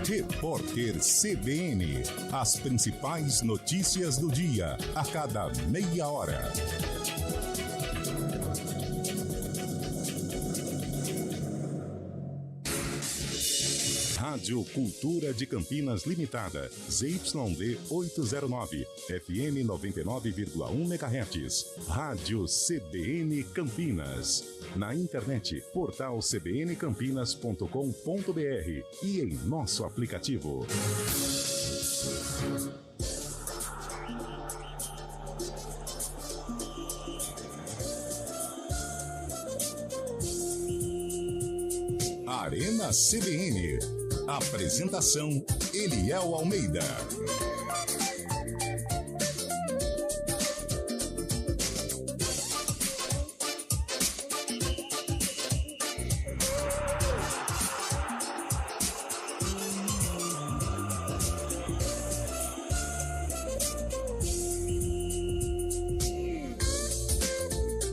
Repórter CBN. As principais notícias do dia, a cada meia hora. Rádio Cultura de Campinas Limitada, ZYD 809, FM 99,1 MHz. Rádio CBN Campinas. Na internet, portal cbncampinas.com.br e em nosso aplicativo. Arena CBN. Apresentação: Eliel Almeida.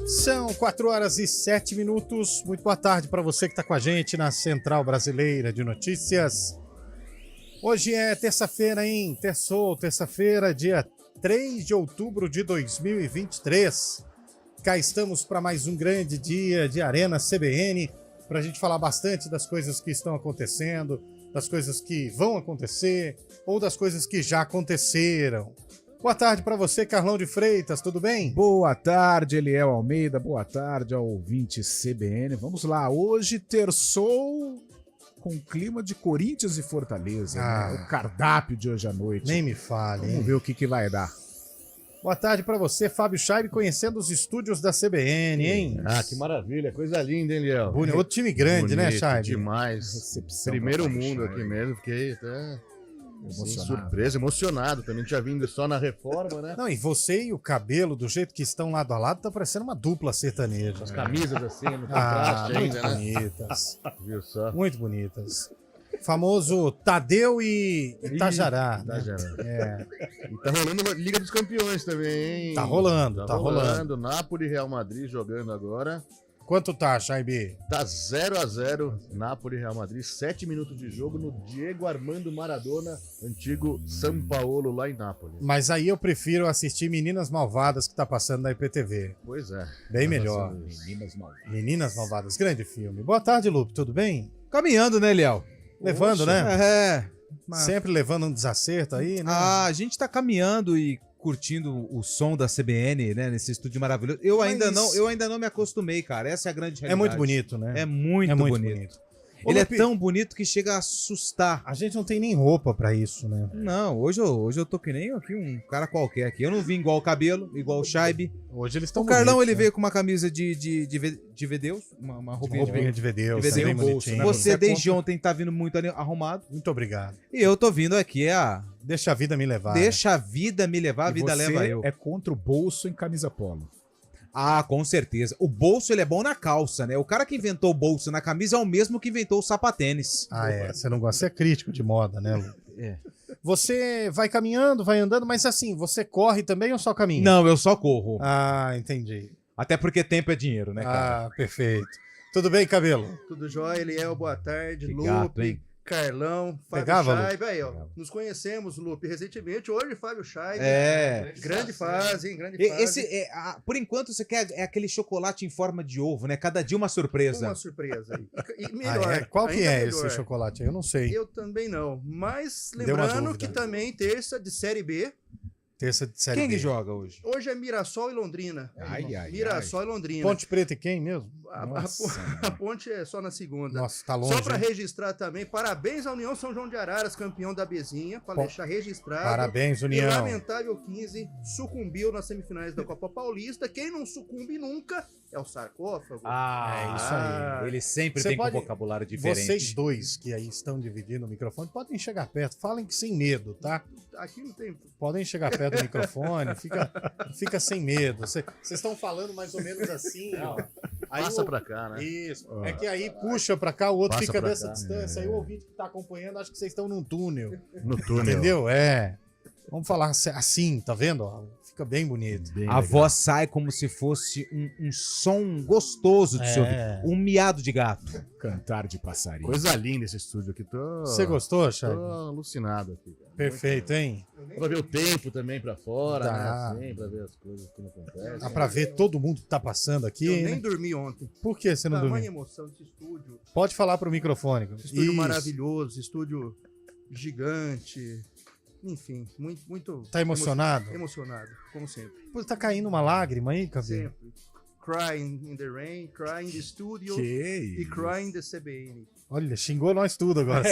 São 4h07. Muito boa tarde para você que está com a gente na Central Brasileira de Notícias. Hoje é terça-feira, hein? Terça-feira, dia 3 de outubro de 2023. Cá estamos para mais um grande dia de Arena CBN, para a gente falar bastante das coisas que estão acontecendo, das coisas que vão acontecer ou das coisas que já aconteceram. Boa tarde para você, Carlão de Freitas, tudo bem? Boa tarde, Eliel Almeida, boa tarde ao ouvinte CBN. Vamos lá, hoje terçou com clima de Corinthians e Fortaleza, né? O cardápio de hoje à noite. Nem me fale, Vamos ver o que vai dar. Boa tarde para você, Fábio Scheibe, conhecendo os estúdios da CBN, hein? Ah, que maravilha, coisa linda, hein, Eliel? Outro time grande, né, Scheibe? Demais. Recepção Primeiro do mundo Scheibe. aqui mesmo, fiquei até Emocionado. surpreso, emocionado. Também tinha vindo só na reforma, né? Não, e você e o cabelo, do jeito que estão lado a lado, tá parecendo uma dupla sertaneja. As camisas assim, no Ah, contraste muito ainda, né? bonitas. Viu só? Muito bonitas. Famoso Tadeu e Itajará. Tá, Né? já. É, E tá rolando a Liga dos Campeões também, hein? Tá rolando. Napoli e Real Madrid jogando agora. Quanto tá, Scheibe? Tá 0-0, Napoli e Real Madrid. 7 minutos de jogo no Diego Armando Maradona, antigo São Paulo, lá em Nápoles. Mas aí eu prefiro assistir Meninas Malvadas, que tá passando na IPTV. Pois é. Bem melhor. Meninas Malvadas. Meninas Malvadas, grande filme. Boa tarde, Lupe, tudo bem? Caminhando, né, Léo? Levando, Poxa. né? É. Mas... Sempre levando um desacerto aí, né? a gente tá caminhando e curtindo o som da CBN, né, nesse estúdio maravilhoso. Eu ainda não me acostumei, cara. Essa é a grande realidade. É muito bonito, né? É muito bonito. Ele Ô, Lupe, é tão bonito que chega a assustar. A gente não tem nem roupa pra isso, né? Não, hoje eu tô que nem aqui um cara qualquer aqui. Eu não vim igual o cabelo, igual o Scheibe. Hoje eles estão O Carlão, bonitos, ele né? veio com uma camisa de Vedeus, uma roupinha Roupinha de Vedeus, de tá bem Vedeus. bonitinho. Você desde ontem tá vindo muito arrumado. Muito obrigado. E eu tô vindo aqui Deixa a vida me levar. deixa a vida me levar, a E vida você leva eu. é contra o bolso em camisa polo. Ah, com certeza. O bolso, ele é bom na calça, né? O cara que inventou o bolso na camisa é o mesmo que inventou o sapatênis. Ah, é. Você não gosta, você é crítico de moda, né, Lu? É. Você vai caminhando, vai andando, mas assim, você corre também ou só caminha? Não, eu só corro. Ah, entendi. Até porque tempo é dinheiro, né, cara? Ah, perfeito. Tudo bem, Cabelo? Tudo jóia, Eliel, boa tarde, Que Lupe, gato, hein? Carlão, Fábio Pegava, Lupe? Scheibe, aí, ó, nos conhecemos, Lupe, recentemente, hoje Fábio Scheibe, É. grande fase, hein, grande fase, Esse, por enquanto, você quer aquele chocolate em forma de ovo, né? Cada dia uma surpresa. uma surpresa aí, e melhor, Ah, é? Qual que ainda é melhor. esse chocolate aí? Eu não sei. Eu também não, mas Deu uma lembrando dúvida. que também terça de Série B, Terça de série Quem B. que joga hoje? hoje é Mirassol e Londrina, Ai. e Londrina, Ponte Preta e quem mesmo? a ponte é só na segunda. Nossa, tá longe. Só para hein? registrar também, parabéns à União São João de Araras, campeão da Bezinha, para Pô, deixar registrado. Parabéns, E União. lamentável 15 sucumbiu nas semifinais da Copa Paulista. Quem não sucumbe nunca é o sarcófago. Ah, É isso aí. Ele sempre Você tem pode- um vocabulário diferente. Vocês dois que aí estão dividindo o microfone, podem chegar perto. Falem que sem medo, tá? Aqui não tem. Podem chegar perto do microfone. Fica sem medo. Vocês estão falando mais ou menos assim, ó. Aí Passa o- pra cá, né? Isso. É que aí puxa pra cá, o outro Passa fica pra dessa cá. distância. Aí o ouvinte que tá acompanhando acha que vocês estão num túnel. No túnel. Entendeu? É. Vamos falar assim, tá vendo? Ó, fica bem bonito. Bem A legal. voz sai como se fosse um som gostoso de se ouvir. Um miado de gato. Cantar de passarinho. Coisa linda esse estúdio aqui. Você gostou, Tô Chay? alucinado aqui, cara. Perfeito, hein? Dá pra ver o tempo também pra fora, Dá. né? Assim, pra ver as coisas que não acontecem. Dá pra ver todo mundo que tá passando aqui. Eu né? nem dormi ontem. Por que você não Tamanha dormiu? emoção desse estúdio. Pode falar pro microfone. Esse estúdio Isso. maravilhoso, estúdio gigante. Enfim, muito Tá emocionado? emocionado, como sempre. Pô, tá caindo uma lágrima aí, cabelo? Sempre. Crying in the rain, crying in the studio e Que crying in the CBN. Olha, xingou nós tudo agora.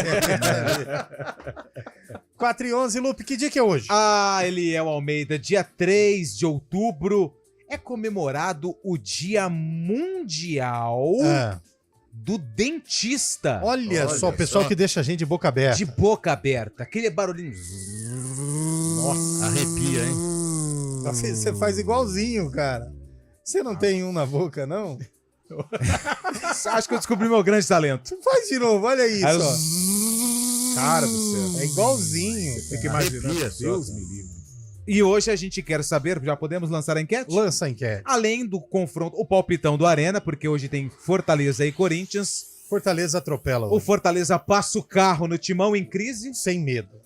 4h11, Lupe, que dia que é hoje? Ah, Eliel Almeida, dia 3 de outubro é comemorado o Dia Mundial Ah, do Dentista. olha só, o Olha pessoal só. que deixa a gente de boca aberta. De boca aberta, aquele barulhinho. Nossa, arrepia, hein? Você faz igualzinho, cara. Você não tem um na boca, não? Acho que eu descobri meu grande talento. Faz de novo, olha isso. Aí, ó. Cara do céu. É igualzinho. Tem que cara. imaginar. Arrepia só, Deus cara. me livre. E hoje a gente quer saber, já podemos lançar a enquete? Lança a enquete. Além do confronto, o palpitão do Arena, porque hoje tem Fortaleza e Corinthians. Fortaleza atropela O hoje. Fortaleza passa o carro no Timão em crise. Sem medo.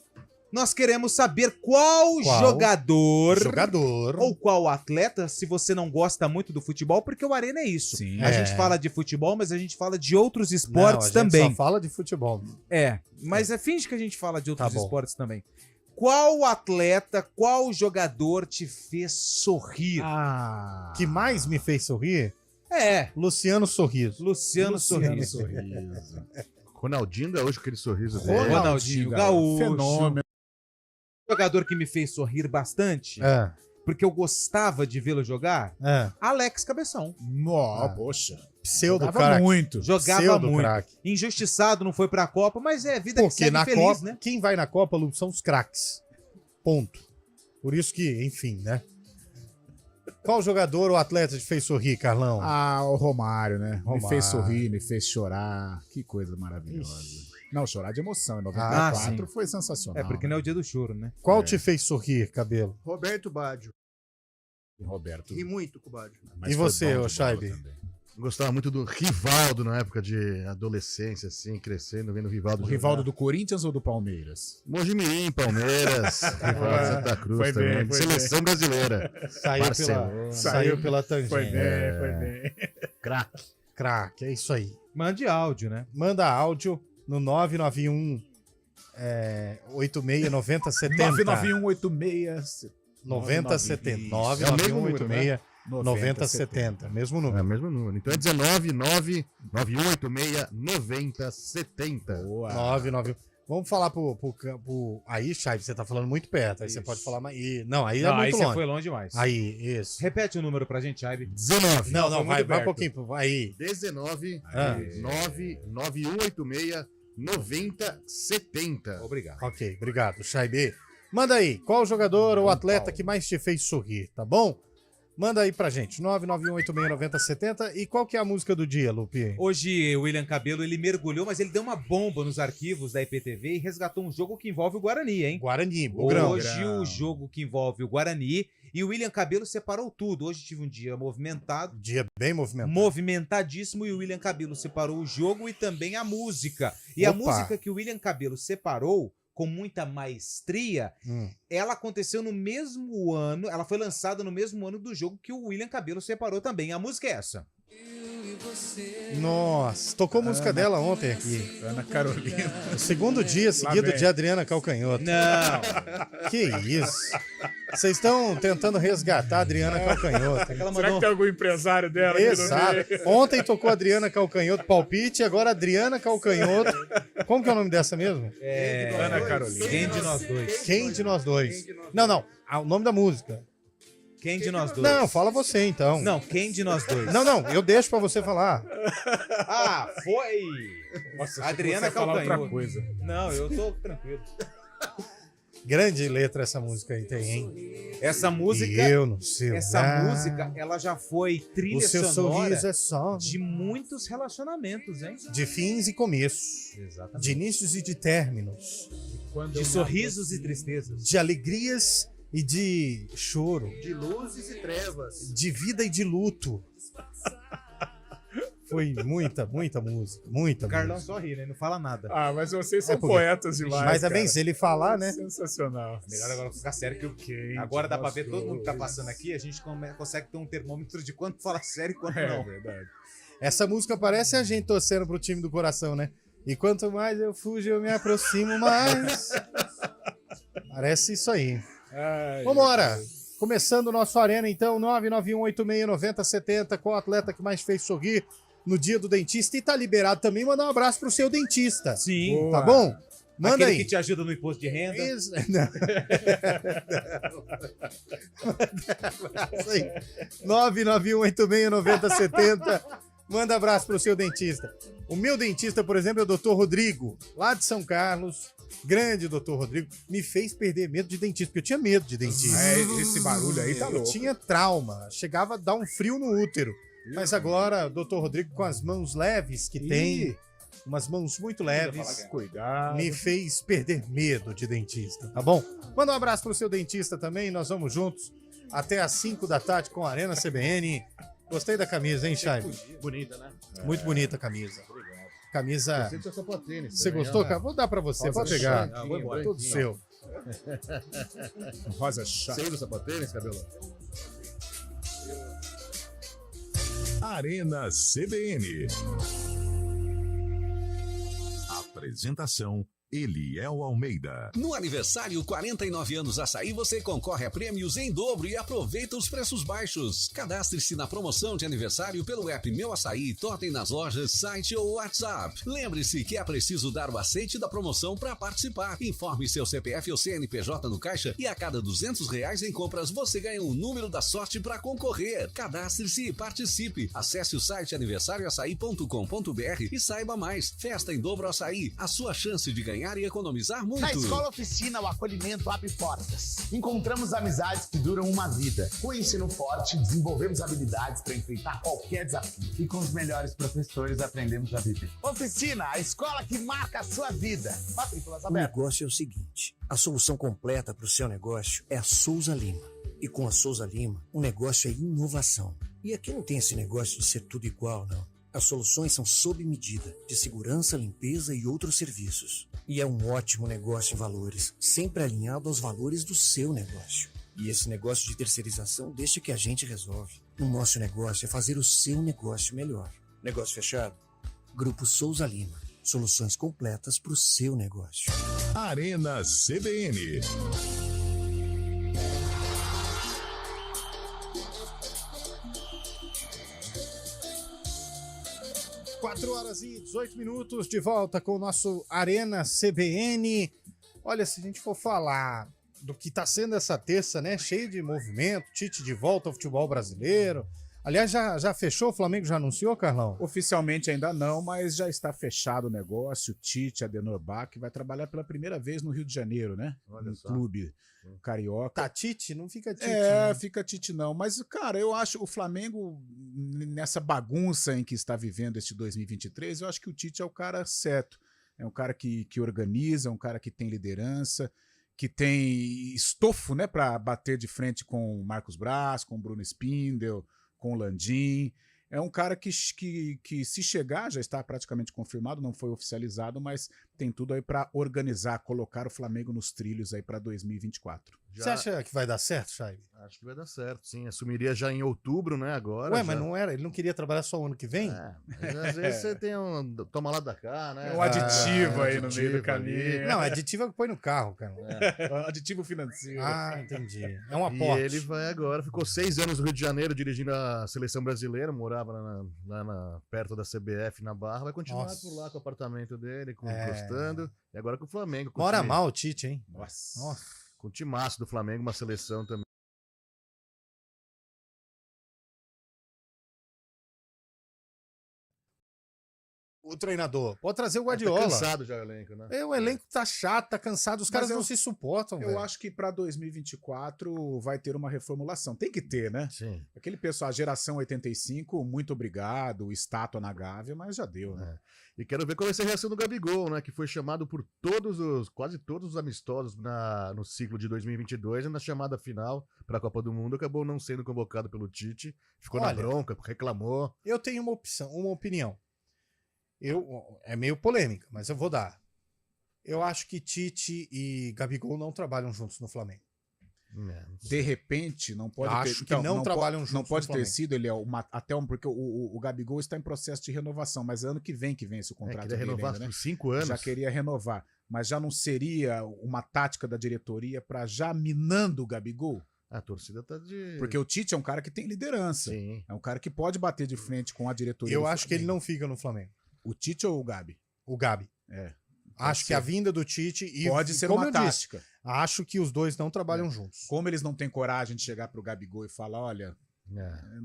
Nós queremos saber qual jogador Jogador. ou qual atleta, se você não gosta muito do futebol, porque o Arena é isso. Sim. A É. gente fala de futebol, mas a gente fala de outros Não, esportes a gente também. só fala de futebol. É, mas finge que a gente fala de outros Tá bom. esportes também. Qual atleta, qual jogador te fez sorrir? Ah. Que mais me fez sorrir? É, Luciano Sorriso. Luciano Sorriso. Sorriso. Ronaldinho Gaúcho, aquele sorriso dele. Ronaldinho Gaúcho. Fenômeno. Jogador que me fez sorrir bastante, É, porque eu gostava de vê-lo jogar, é. Alex Cabeção. Poxa. Pseudo Jogava craque. muito. Jogava Pseudo muito. craque. Injustiçado, não foi pra Copa, mas é vida que Porque segue na feliz, Copa, né? quem vai na Copa, Lu, são os craques. Ponto. Por isso que, enfim, né? Qual jogador ou atleta te fez sorrir, Carlão? O Romário, né? Romário. Me fez sorrir, me fez chorar. Que coisa maravilhosa. Não, chorar de emoção. Em 94 sim. foi sensacional. É, porque não é o dia do choro, né? Qual te fez sorrir, Cabelo? Roberto Baggio. Roberto. Ri muito com o Baggio. Mas E foi você, bom de ô Shaibe? bola também. Gostava muito do Rivaldo na época de adolescência, assim, crescendo, vendo o Rivaldo. O Rivaldo do Corinthians ou do Palmeiras? Mojimirim, Palmeiras, Rivaldo de Santa Cruz Foi bem, também. foi Seleção brasileira. Saiu Barcelona. saiu pela tangente. Foi bem. Craque. Craque, é isso aí. Mande áudio, né? Manda áudio no 991 86 9070. 99186 9070. É o mesmo número, 99186 9070. Mesmo É número. o mesmo número. Então é 19991869070. Boa. 99. Vamos falar pro aí, Chay, você tá falando muito perto. Aí você Isso. pode falar mais. Não, aí é Não, aí muito você longe. foi longe demais. Aí, isso. Repete o número pra gente, Aibe. 19. Não, foi vai muito um perto. pouquinho. Aí. 19 Ah. 991869070. Obrigado. Ok, obrigado, Shaibe. Manda aí, qual o jogador ou atleta que mais te fez sorrir, tá bom? Manda aí pra gente, 991869070. E qual que é a música do dia, Lupi? Hoje o William Cabelo, ele mergulhou, mas ele deu uma bomba nos arquivos da IPTV e resgatou um jogo que envolve o Guarani, hein? Guarani, Bugrão. Hoje o jogo que envolve o Guarani e o William Cabelo separou tudo. Hoje tive um dia movimentado, Dia bem movimentado. movimentadíssimo, e o William Cabelo separou o jogo e também a música. E a Opa. música que o William Cabelo separou com muita maestria, ela aconteceu no mesmo ano, ela foi lançada no mesmo ano do jogo que o William Cabelo separou também. A música é essa. Nossa, tocou música dela ontem aqui. Ana Carolina. O segundo dia seguido vem. de Adriana Calcanhoto. Não, Que isso? Vocês estão tentando resgatar a Adriana Calcanhoto. ela Será mandou... que tem algum empresário dela aqui no Exato. meio? Ontem tocou Adriana Calcanhoto, palpite, agora Adriana Calcanhoto. Como que é o nome dessa mesmo? Ana Carolina. Quem de nós dois? Quem de nós dois? Não. O nome da música. Quem de nós dois? Não, fala você então. Não, quem de nós dois? Não, eu deixo pra você falar. Ah, foi! Nossa, Adriana você falar outra Calcanhoto. coisa. Não, eu tô tranquilo. Grande letra essa música aí tem, hein? Essa música, E eu no seu essa lugar. música, ela já foi O trilha seu sonora sorriso é só de muitos relacionamentos, hein? de fins e começos, Exatamente. de inícios e de términos, De sorrisos e tristezas. de alegrias e de choro, De luzes e trevas. de vida e de luto. Foi muita música, muita O Carlão música. só ri, né? Não fala nada. Ah, mas vocês são porque- poetas demais. Mas também, cara. se ele falar, né? Sensacional. Melhor agora ficar sério que eu Quente, agora dá pra ver todo mundo que tá gostoso. passando aqui, a gente consegue ter um termômetro de quando fala sério e quando É não. verdade. Essa música parece a gente torcendo pro time do coração, né? E quanto mais eu fujo, eu me aproximo mais. Parece isso aí. Ai, Vambora! Começando o nosso Arena, então, 991869070, qual o atleta que mais fez sorrir no dia do dentista? E tá liberado também mandar um abraço pro seu dentista. Sim. Boa. Tá bom? Manda Aquele aí. que te ajuda no imposto de renda. Isso. Não. Isso aí. 991869070. Manda abraço pro seu dentista. O meu dentista, por exemplo, é o Dr. Rodrigo, lá de São Carlos. Grande Dr. Rodrigo. Me fez perder medo de dentista, porque eu tinha medo de dentista. Esse barulho aí tá Eu louco. tinha trauma. Chegava a dar um frio no útero. Mas agora, Dr. Rodrigo, com as mãos leves que tem, umas mãos muito leves, Cuidado. me fez perder medo de dentista, tá bom? Manda um abraço pro seu dentista também, nós vamos juntos até às 5 da tarde com a Arena CBN. Gostei da camisa, hein, Chay? Bonita, né? Muito bonita a camisa. Camisa. Gostei do seu sapatênis. Você também, gostou, ó. cara? Vou dar pra você, Rosa pode pegar. chá. Vou embora. Tudo seu. Rosa chá. Sei do sapatênis, cabelo? Arena CBN. Apresentação: Eliel Almeida. No aniversário 49 anos Açaí, você concorre a prêmios em dobro e aproveita os preços baixos. Cadastre-se na promoção de aniversário pelo app Meu Açaí, totem nas lojas, site ou WhatsApp. Lembre-se que é preciso dar o aceite da promoção para participar. Informe seu CPF ou CNPJ no caixa e a cada R$200 em compras você ganha um número da sorte para concorrer. Cadastre-se e participe. Acesse o site aniversarioaçaí.com.br e saiba mais. Festa em dobro Açaí, a sua chance de ganhar e economizar muito. Na Escola Oficina, o acolhimento abre portas. Encontramos amizades que duram uma vida. Com o ensino forte, desenvolvemos habilidades para enfrentar qualquer desafio. E com os melhores professores aprendemos a viver. Oficina, a escola que marca a sua vida. Matrículas O abertas. negócio é o seguinte: a solução completa para o seu negócio é a Souza Lima. E com a Souza Lima, o negócio é inovação. E aqui não tem esse negócio de ser tudo igual, não. As soluções são sob medida, de segurança, limpeza e outros serviços. E é um ótimo negócio em valores, sempre alinhado aos valores do seu negócio. E esse negócio de terceirização deixa que a gente resolve. O nosso negócio é fazer o seu negócio melhor. Negócio fechado? Grupo Souza Lima. Soluções completas para o seu negócio. Arena CBN. Quatro horas e 18 minutos de volta com o nosso Arena CBN. Olha, se a gente for falar do que tá sendo essa terça, né? Cheio de movimento, Tite de volta ao futebol brasileiro. Aliás, já fechou? O Flamengo já anunciou, Carlão? Oficialmente ainda não, mas já está fechado o negócio. O Tite, Adenor Bach, vai trabalhar pela primeira vez no Rio de Janeiro, né? Olha No só. clube carioca. Tá Tite? Não fica Tite, É, né? fica Tite não. Mas, cara, eu acho o Flamengo, nessa bagunça em que está vivendo este 2023, eu acho que o Tite é o cara certo. É um cara que organiza, é um cara que tem liderança, que tem estofo, né, para bater de frente com o Marcos Braz, com o Bruno Spindel, com o Landim. É um cara que se chegar, já está praticamente confirmado, não foi oficializado, mas tem tudo aí para organizar, colocar o Flamengo nos trilhos aí para 2024. Você acha que vai dar certo, Chay? Acho que vai dar certo, sim. Assumiria já em outubro, né? Agora. Ué, já... mas não era? Ele não queria trabalhar só o ano que vem? É, mas às vezes você tem um. Toma lá da cá, né? Um aditivo aí no aditivo meio do ali. caminho. Não, aditivo é o que põe no carro, cara. Aditivo financeiro. Ah, entendi. É um E aporte. ele vai agora, ficou 6 anos no Rio de Janeiro dirigindo a seleção brasileira, morava perto da CBF na Barra, vai continuar Nossa. por lá com o apartamento dele, É. gostando. E agora com o Flamengo. Com Mora o time- mal o Tite, hein? Nossa. Nossa. Com o timaço do Flamengo, uma seleção também. o treinador. Pode trazer o Tá Guardiola. cansado já o elenco, né? O elenco tá chato, tá cansado, os caras eu- não se suportam, Eu velho. acho que para 2024 vai ter uma reformulação. Tem que ter, né? Sim. Aquele pessoal, a geração 85, muito obrigado, estátua na Gávea, mas já deu, né? E quero ver qual vai ser a reação do Gabigol, né? Que foi chamado por quase todos os amistosos no ciclo de 2022 e na chamada final para a Copa do Mundo acabou não sendo convocado pelo Tite. Ficou na Olha, bronca, reclamou. Eu tenho uma opinião. É meio polêmica, mas eu vou dar. Eu acho que Tite e Gabigol não trabalham juntos no Flamengo. De repente, não pode Acho ter. que não trabalham juntos Não no pode ter Flamengo. sido, ele é porque o Gabigol está em processo de renovação, mas ano que vence o contrato queria dele renovar ainda, né? por 5 anos. Já queria renovar, mas já não seria uma tática da diretoria para já minando o Gabigol? A torcida tá de. Porque o Tite é um cara que tem liderança. Sim. É um cara que pode bater de frente com a diretoria. Eu do acho que ele Flamengo. não fica no Flamengo. O Tite ou o Gabi? O Gabi. É. Acho que a vinda do Tite e Pode ser como uma eu disse, tática. acho que os dois não trabalham juntos. Como eles não têm coragem de chegar pro Gabigol e falar, olha,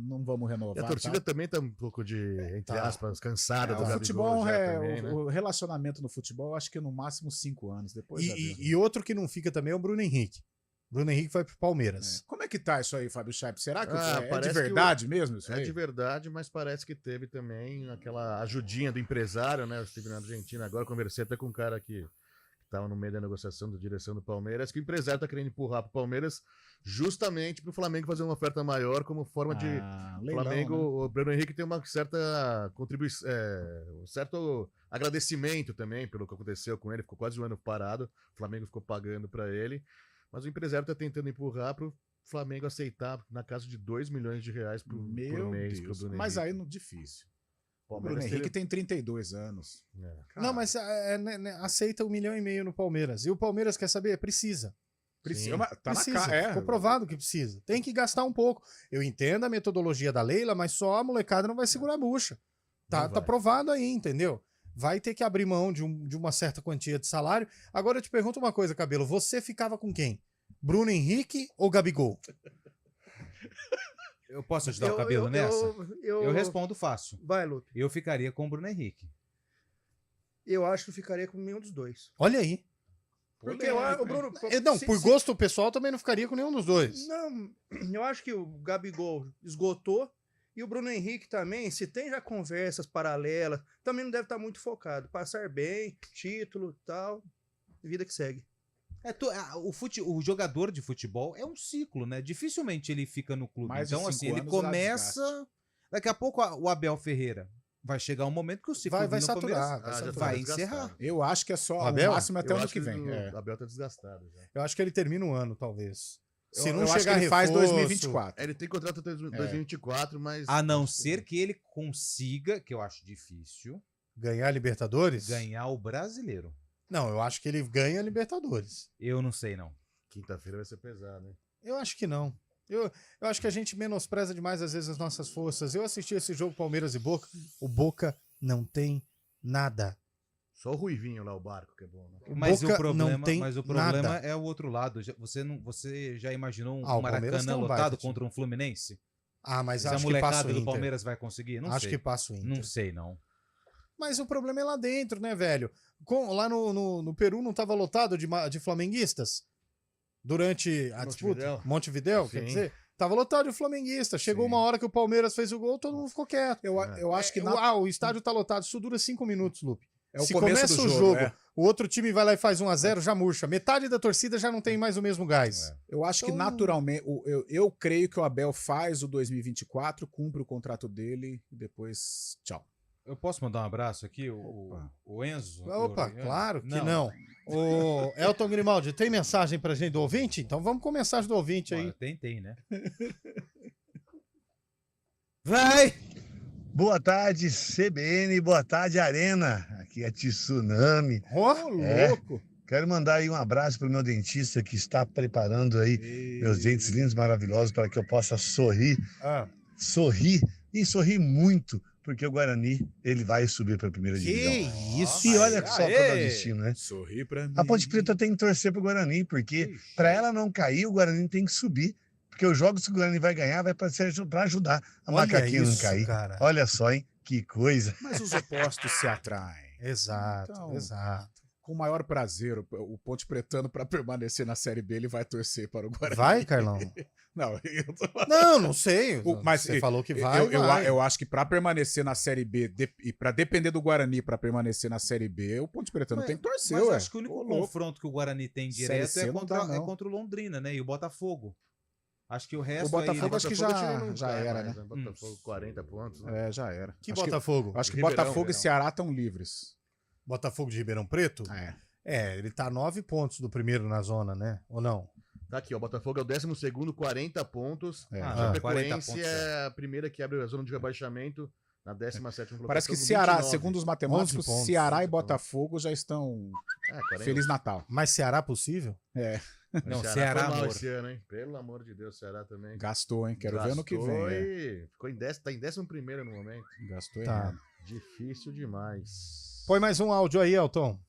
não vamos E renovar. a torcida tá? também tá um pouco de, entre Tá. aspas, cansada do O Gabigol. futebol já também, né? o relacionamento no futebol, acho que no máximo 5 anos. Depois já viu. E outro que não fica também é o Bruno Henrique. Bruno Henrique vai pro Palmeiras. Como é que tá isso aí, Fábio Chape? Será que é parece de que verdade mesmo isso É aí? de verdade, mas parece que teve também aquela ajudinha do empresário, né? Eu estive na Argentina agora, conversei até com um cara que estava no meio da negociação da direção do Palmeiras, que o empresário tá querendo empurrar pro Palmeiras justamente pro Flamengo fazer uma oferta maior como forma de leilão, Flamengo, né? o Bruno Henrique tem uma certa contribuição, um certo agradecimento também pelo que aconteceu com ele, ficou quase um ano parado, o Flamengo ficou pagando para ele, mas o empresário tá tentando empurrar pro Flamengo aceitar na casa de 2 milhões de reais por Meu mês Deus. pro Bruno Mas Henrique. aí não difícil. O Palmeiras Bruno Henrique tem 32 anos. Não, mas aceita 1,5 milhão no Palmeiras. E o Palmeiras quer saber? Precisa. Precisa, mas tá na Precisa. cara. Ficou provado que precisa. Tem que gastar um pouco. Eu entendo a metodologia da Leila, mas só a molecada não vai segurar a bucha. Tá provado aí, entendeu? Vai ter que abrir mão de uma certa quantia de salário. Agora eu te pergunto uma coisa, Cabelo. Você ficava com quem? Bruno Henrique ou Gabigol? Eu posso ajudar o Cabelo nessa? Eu respondo fácil. Vai, Lupe. Eu ficaria com o Bruno Henrique. Eu acho que ficaria com nenhum dos dois. Olha aí. Porque o Bruno. Não, por gosto pessoal também não ficaria com nenhum dos dois. Não, eu acho que o Gabigol esgotou. E o Bruno Henrique também, se tem já conversas paralelas, também não deve estar muito focado. Passar bem, título e tal, vida que segue. O jogador de futebol é um ciclo, né? Dificilmente ele fica no clube. Mais de Então, 5 assim, ele anos dá começa. desgaste. Daqui a pouco o Abel Ferreira vai chegar um momento que o ciclo Vai no saturar, Palmeiras vai vai desgastado. encerrar. Eu acho que é só Abel? o máximo até o Eu ano acho que vem. O Abel tá desgastado já. Eu acho que ele termina um ano, talvez. Se Eu não acho que chegar ele faz reforço, 2024. Ele tem contrato até 2024, mas. A não ser que ele consiga, que eu acho difícil, ganhar a Libertadores? ganhar o brasileiro. Não, eu acho que ele ganha a Libertadores. Eu não sei, não. Quinta-feira vai ser pesado, hein? Eu acho que não. Eu acho que a gente menospreza demais, às vezes, as nossas forças. Eu assisti esse jogo Palmeiras e Boca. O Boca não tem nada. Só o Ruivinho lá, o barco, que é bom, né? Mas Boca o problema, não tem nada. é o outro lado. Você já imaginou o um Palmeiras tem Maracanã um lotado baita time. contra um Fluminense? Ah, mas Se a acho que passa molecada o do Inter. Palmeiras vai conseguir? Não Acho sei. que passa o Inter. Não sei, não. Mas o problema é lá dentro, né, velho? Lá no Peru não estava lotado de flamenguistas? Durante a disputa? Montevidéu, quer Sim. dizer? Tava lotado de flamenguista. Chegou uma hora que o Palmeiras fez o gol, todo mundo ficou quieto. Eu acho que o estádio tá lotado. Isso dura 5 minutos, Lupe. é o Se começo começa do o jogo. jogo, o outro time vai lá e faz 1-0, já murcha. Metade da torcida já não tem mais o mesmo gás. Eu acho que Então- naturalmente, eu creio que o Abel faz o 2024, cumpre o contrato dele e depois tchau. Eu posso mandar um abraço aqui? O Enzo? Opa, Eu- claro que não. O Elton Grimaldi, tem mensagem pra gente do ouvinte? Então vamos com mensagem do ouvinte aí. Eu tentei, né? Vai! Boa tarde, CBN, boa tarde, Arena. Aqui é Tsunami. Louco! Quero mandar aí um abraço para o meu dentista que está preparando aí meus dentes lindos, maravilhosos, para que eu possa sorrir. Sorrir e sorrir muito, porque o Guarani ele vai subir para a primeira divisão. isso? E olha só qual é o destino, né? Sorri pra mim. A Ponte Preta tem que torcer pro Guarani, porque para ela não cair, o Guarani tem que subir. Porque os jogos que o Guarani vai ganhar vai para ajudar a Olha macaquinha não isso, cair. cara. Olha só, hein? Que coisa. Mas os opostos se atraem. Exato, Então, exato. Com o maior prazer, o Ponte Pretano, para permanecer na Série B, ele vai torcer para o Guarani. Vai, Carlão? Não, eu tô... Não sei. Mas você falou que vai, eu acho que para permanecer na Série B e para depender do Guarani para permanecer na Série B, o Ponte Pretano tem que torcer, Mas ué. acho que o único confronto que o Guarani tem direto Série C é não dá, não. contra o Londrina, né? E o Botafogo. Acho que o resto O Botafogo aí... acho que já era, né? Botafogo 40 pontos. Né? É, já era. Que acho Botafogo? Acho que Ribeirão, Botafogo Ribeirão. e Ceará estão livres. Botafogo de Ribeirão Preto? Ele tá 9 pontos do primeiro na zona, né? Ou não? Tá aqui, ó. O Botafogo é o 12º, 40 pontos. Ah, A 40 Chapecoense pontos, é a primeira que abre a zona de rebaixamento na 17ª colocação. Parece que com Ceará, 29. segundo os matemáticos, 11 pontos, Ceará 11 e Botafogo já estão... 40. Feliz Natal. Mas Ceará possível? É. Não, O Ceará, foi mal amor. esse ano, hein? Pelo amor de Deus, Ceará também. Gastou, hein? Quero ver ano que vem. Ficou tá em 11º no momento. Gastou Tá. errado. Difícil demais. Põe mais um áudio aí, Elton.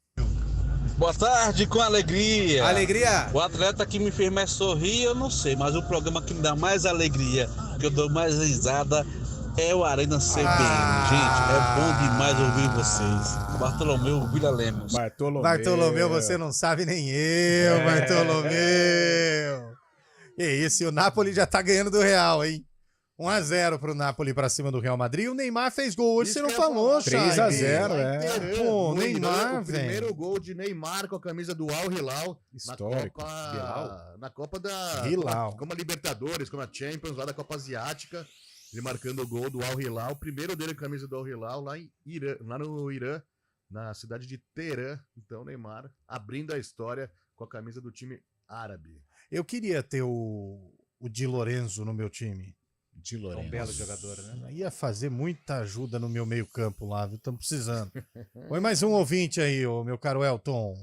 Boa tarde, com alegria. Alegria! O atleta que me fez mais sorrir, eu não sei, mas o programa que me dá mais alegria, que eu dou mais risada, é o Arena CBN. Gente, é bom demais ouvir vocês. Bartolomeu Vila Lemos. Bartolomeu, você não sabe nem eu, Bartolomeu. E isso, e o Napoli já tá ganhando do Real, hein? 1-0 pro Napoli pra cima do Real Madrid. O Neymar fez gol hoje, você não falou, 3-0, Pô, No Neymar, Irã, o primeiro velho. gol de Neymar com a camisa do Al Hilal Histórico. na Copa da Hilal. como a Libertadores, como a Champions, lá da Copa Asiática. Ele marcando o gol do Al Hilal, o primeiro dele com a camisa do Al Hilal lá no Irã, na cidade de Teherã. Então, Neymar abrindo a história com a camisa do time árabe. Eu queria ter o Di Lorenzo no meu time. De É um Lourenço. belo jogador, né? Ia fazer muita ajuda no meu meio campo lá, viu? Estamos precisando. Põe mais um ouvinte aí, ô, meu caro Elton.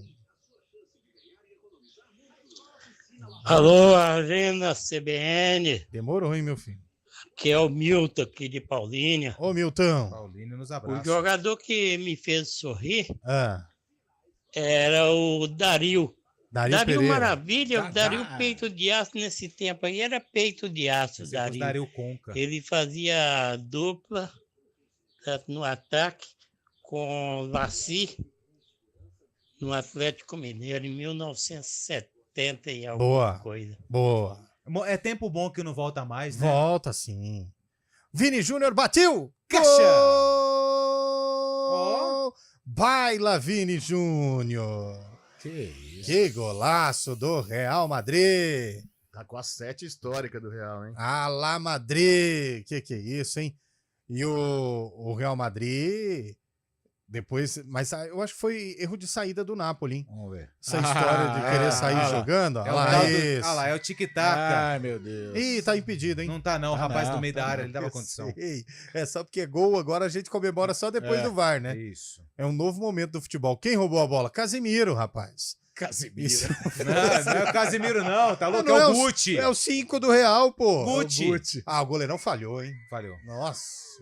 Alô, Arena CBN, Demorou, hein, meu filho? que é o Milton aqui de Paulínia. Ô, Milton. Paulinho nos O abraça. jogador que me fez sorrir Ah, era o Dario. Dario Pereira. Maravilha, Dadá. o Dario peito de aço nesse tempo aí, era peito de aço, Esse é o Dario. Dario Conca. Ele fazia dupla no ataque com Laci no Atlético Mineiro em 1970 e alguma Boa. coisa. Boa. É tempo bom que não volta mais, né? Volta sim. Vini Júnior bateu. Caixa! Gol! Baila, Vini Júnior. Que isso. Que golaço do Real Madrid. Tá com a 7 histórica do Real, hein? Alá Madrid. Que é isso, hein? E o Real Madrid depois, mas eu acho que foi erro de saída do Napoli, hein? Vamos ver. Essa história de querer sair jogando, É olha o lá, tal do- isso. Ah lá, é o tic-tac. Ai, meu Deus. Ih, tá impedido, hein? Não tá não, o rapaz não, do meio da tá área, não. ele dava Eu condição. sei. É só porque é gol, agora a gente comemora só depois É, do VAR, né? Isso. É um novo momento do futebol. Quem roubou a bola? Casimiro, rapaz. Casimiro. Isso. Não é o Casimiro não, tá louco? Não É é o o- Gucci. É o 5 do Real, pô. Gucci. Ah, o goleirão falhou, hein? Valeu. Nossa,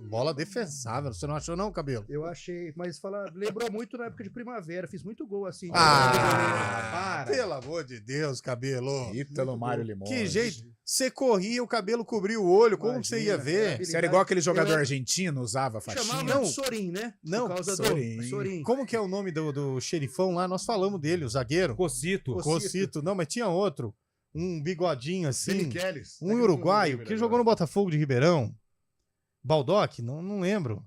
bola defensável. Você não achou não, Cabelo? Eu achei, mas lembrou muito na época de primavera, fiz muito gol assim. para. Pelo amor de Deus, Cabelo. Ítalo Mário Limão. Que jeito. Você corria, o cabelo cobria o olho. Como você ia ver? Você era igual aquele jogador argentino, usava faixinha. Chamava de Sorin, né? Não, Por causa Sorin. do Sorin. Como que é o nome do xerifão lá? Nós falamos dele, o zagueiro. Cocito. Cocito. Não, mas tinha outro. Um bigodinho assim. Kellis. Um uruguaio que jogou no Botafogo de Ribeirão. Baldock? Não lembro.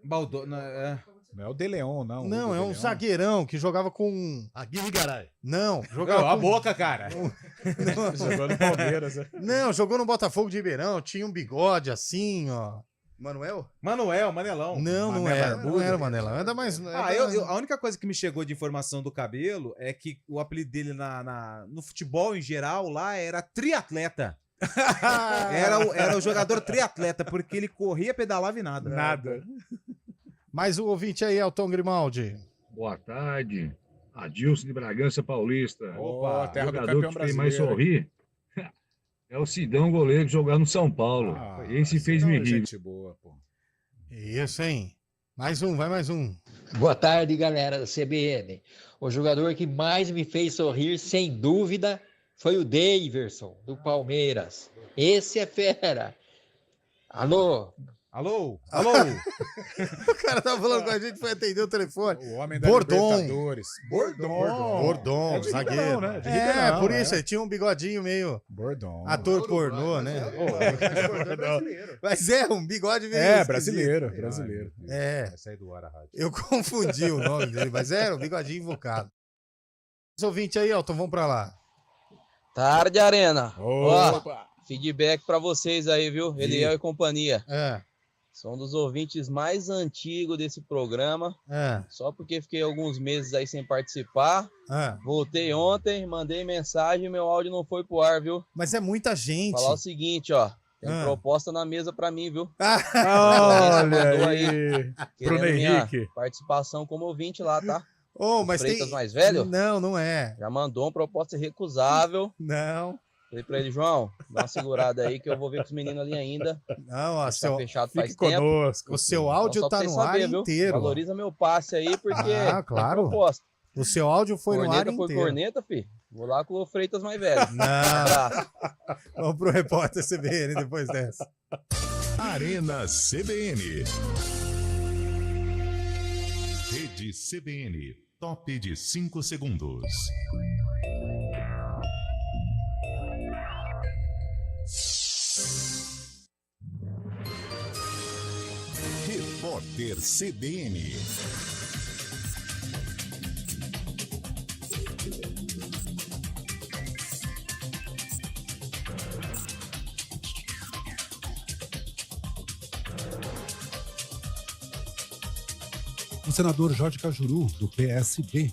Baldo... Não, é... Não é o De Leon, não. Não, o é De um Leon. zagueirão que jogava com. Aguirre Garay. Não, jogava Cala a com... boca, cara. Jogou no Palmeiras. né? Não, jogou no Botafogo de Ribeirão. Tinha um bigode assim, ó. Manuel? Manelão. Não Mané era. Barbudo. Não era o Manelão. Ainda mais. A única coisa que me chegou de informação do Cabelo é que o apelido dele no futebol em geral lá era triatleta. Era o jogador triatleta, porque ele corria, pedalava e nada. Nada. Mais um ouvinte aí, Elton Grimaldi. Boa tarde. Adilson de Bragança Paulista. Opa, terra o do jogador campeão que fez mais brasileiro. sorrir é o Sidão, goleiro que jogava no São Paulo. Esse fez me rir. Gente boa, pô. Isso, hein? Mais um, vai mais um. Boa tarde, galera da CBN. O jogador que mais me fez sorrir, sem dúvida, foi o Daverson, do Palmeiras. Esse é fera. Alô? Alô? O cara tava falando com a gente, foi atender o telefone. O homem da Bordon. Libertadores. Bordon, É de zagueiro. Ribeirão, né? De Ribeirão, por isso, ele tinha um bigodinho meio Bordon. ator pornô, né? Mas um bigode meio brasileiro. É, Vai sair do ar a rádio. eu confundi o nome dele, mas era um bigodinho invocado. Os ouvintes aí, Elton, vamos pra lá. Tarde, Arena. Opa. Ó, feedback pra vocês aí, viu? Eliel e companhia. É. São dos ouvintes mais antigos desse programa. Só porque fiquei alguns meses aí sem participar. Voltei ontem, mandei mensagem e meu áudio não foi pro ar, viu? Mas é muita gente. Falar o seguinte, ó. Tem proposta na mesa pra mim, viu? Olha aí. Bruno Querendo minha Henrique. participação como ouvinte lá, tá? Mas Freitas tem... mais velho? Não é. Já mandou uma proposta recusável. Não. Falei pra ele, João, dá uma segurada aí que eu vou ver com os meninos ali ainda. Não, ó, Tá fechado faz tempo. O seu áudio tá no ar inteiro. Valoriza meu passe aí, porque claro. proposta. O seu áudio foi no ar Corneta foi inteiro. corneta, fi. Vou lá com o Freitas mais velho. Não. Vamos pro repórter CBN depois dessa. Arena CBN. Rede CBN. Top de 5 segundos. Repórter CBN. O senador Jorge Cajuru, do PSB,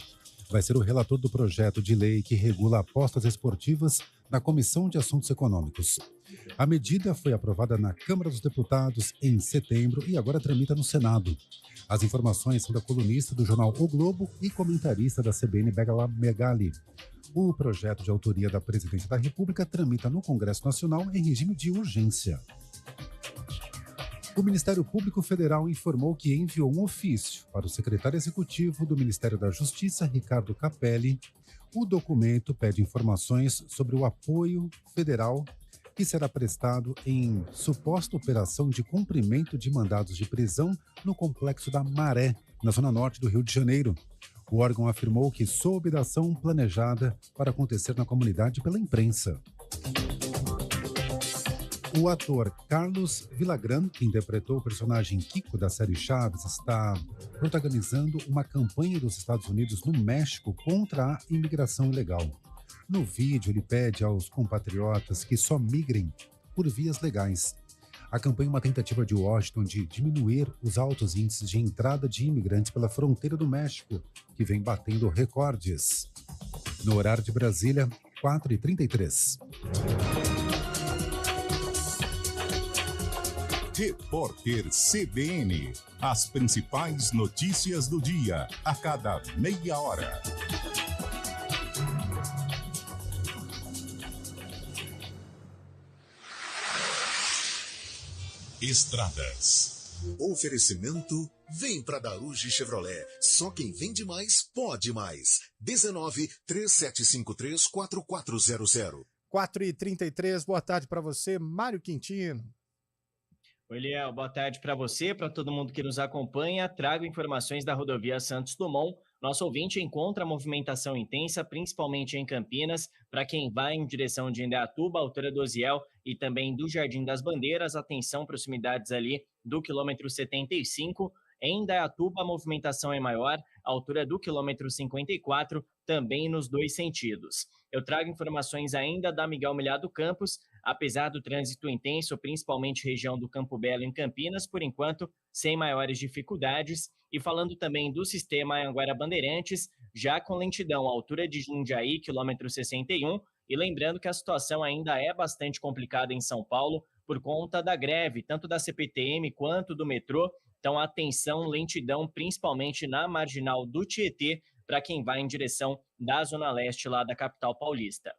vai ser o relator do projeto de lei que regula apostas esportivas na Comissão de Assuntos Econômicos. A medida foi aprovada na Câmara dos Deputados em setembro e agora tramita no Senado. As informações são da colunista do jornal O Globo e comentarista da CBN, Begala Megali. O projeto de autoria da Presidência da República tramita no Congresso Nacional em regime de urgência. O Ministério Público Federal informou que enviou um ofício para o secretário executivo do Ministério da Justiça, Ricardo Capelli. O documento pede informações sobre o apoio federal que será prestado em suposta operação de cumprimento de mandados de prisão no Complexo da Maré, na zona norte do Rio de Janeiro. O órgão afirmou que soube da ação planejada para acontecer na comunidade pela imprensa. O ator Carlos Villagrán, que interpretou o personagem Kiko da série Chaves, está protagonizando uma campanha dos Estados Unidos no México contra a imigração ilegal. No vídeo, ele pede aos compatriotas que só migrem por vias legais. A campanha é uma tentativa de Washington de diminuir os altos índices de entrada de imigrantes pela fronteira do México, que vem batendo recordes. No horário de Brasília, 4h33. Repórter CBN. As principais notícias do dia, a cada meia hora. Estradas. Oferecimento: vem pra Daruge Chevrolet. Só quem vende mais, pode mais. 19-3753-4400. 4h33, boa tarde para você, Mário Quintino. Oi, Liel, boa tarde para você, para todo mundo que nos acompanha. Trago informações da rodovia Santos Dumont. Nosso ouvinte encontra movimentação intensa, principalmente em Campinas, para quem vai em direção de Indaiatuba, altura do Osiel, e também do Jardim das Bandeiras. Atenção, proximidades ali do quilômetro 75. Em Indaiatuba, a movimentação é maior, altura do quilômetro 54, também nos dois sentidos. Eu trago informações ainda da Miguel Milhado Campos. Apesar do trânsito intenso, principalmente região do Campo Belo em Campinas, por enquanto, sem maiores dificuldades. E falando também do sistema Anhanguera Bandeirantes, já com lentidão à altura de Jundiaí, quilômetro 61. E lembrando que a situação ainda é bastante complicada em São Paulo por conta da greve, tanto da CPTM quanto do metrô. Então, atenção, lentidão, principalmente na marginal do Tietê, para quem vai em direção da Zona Leste lá da capital paulista.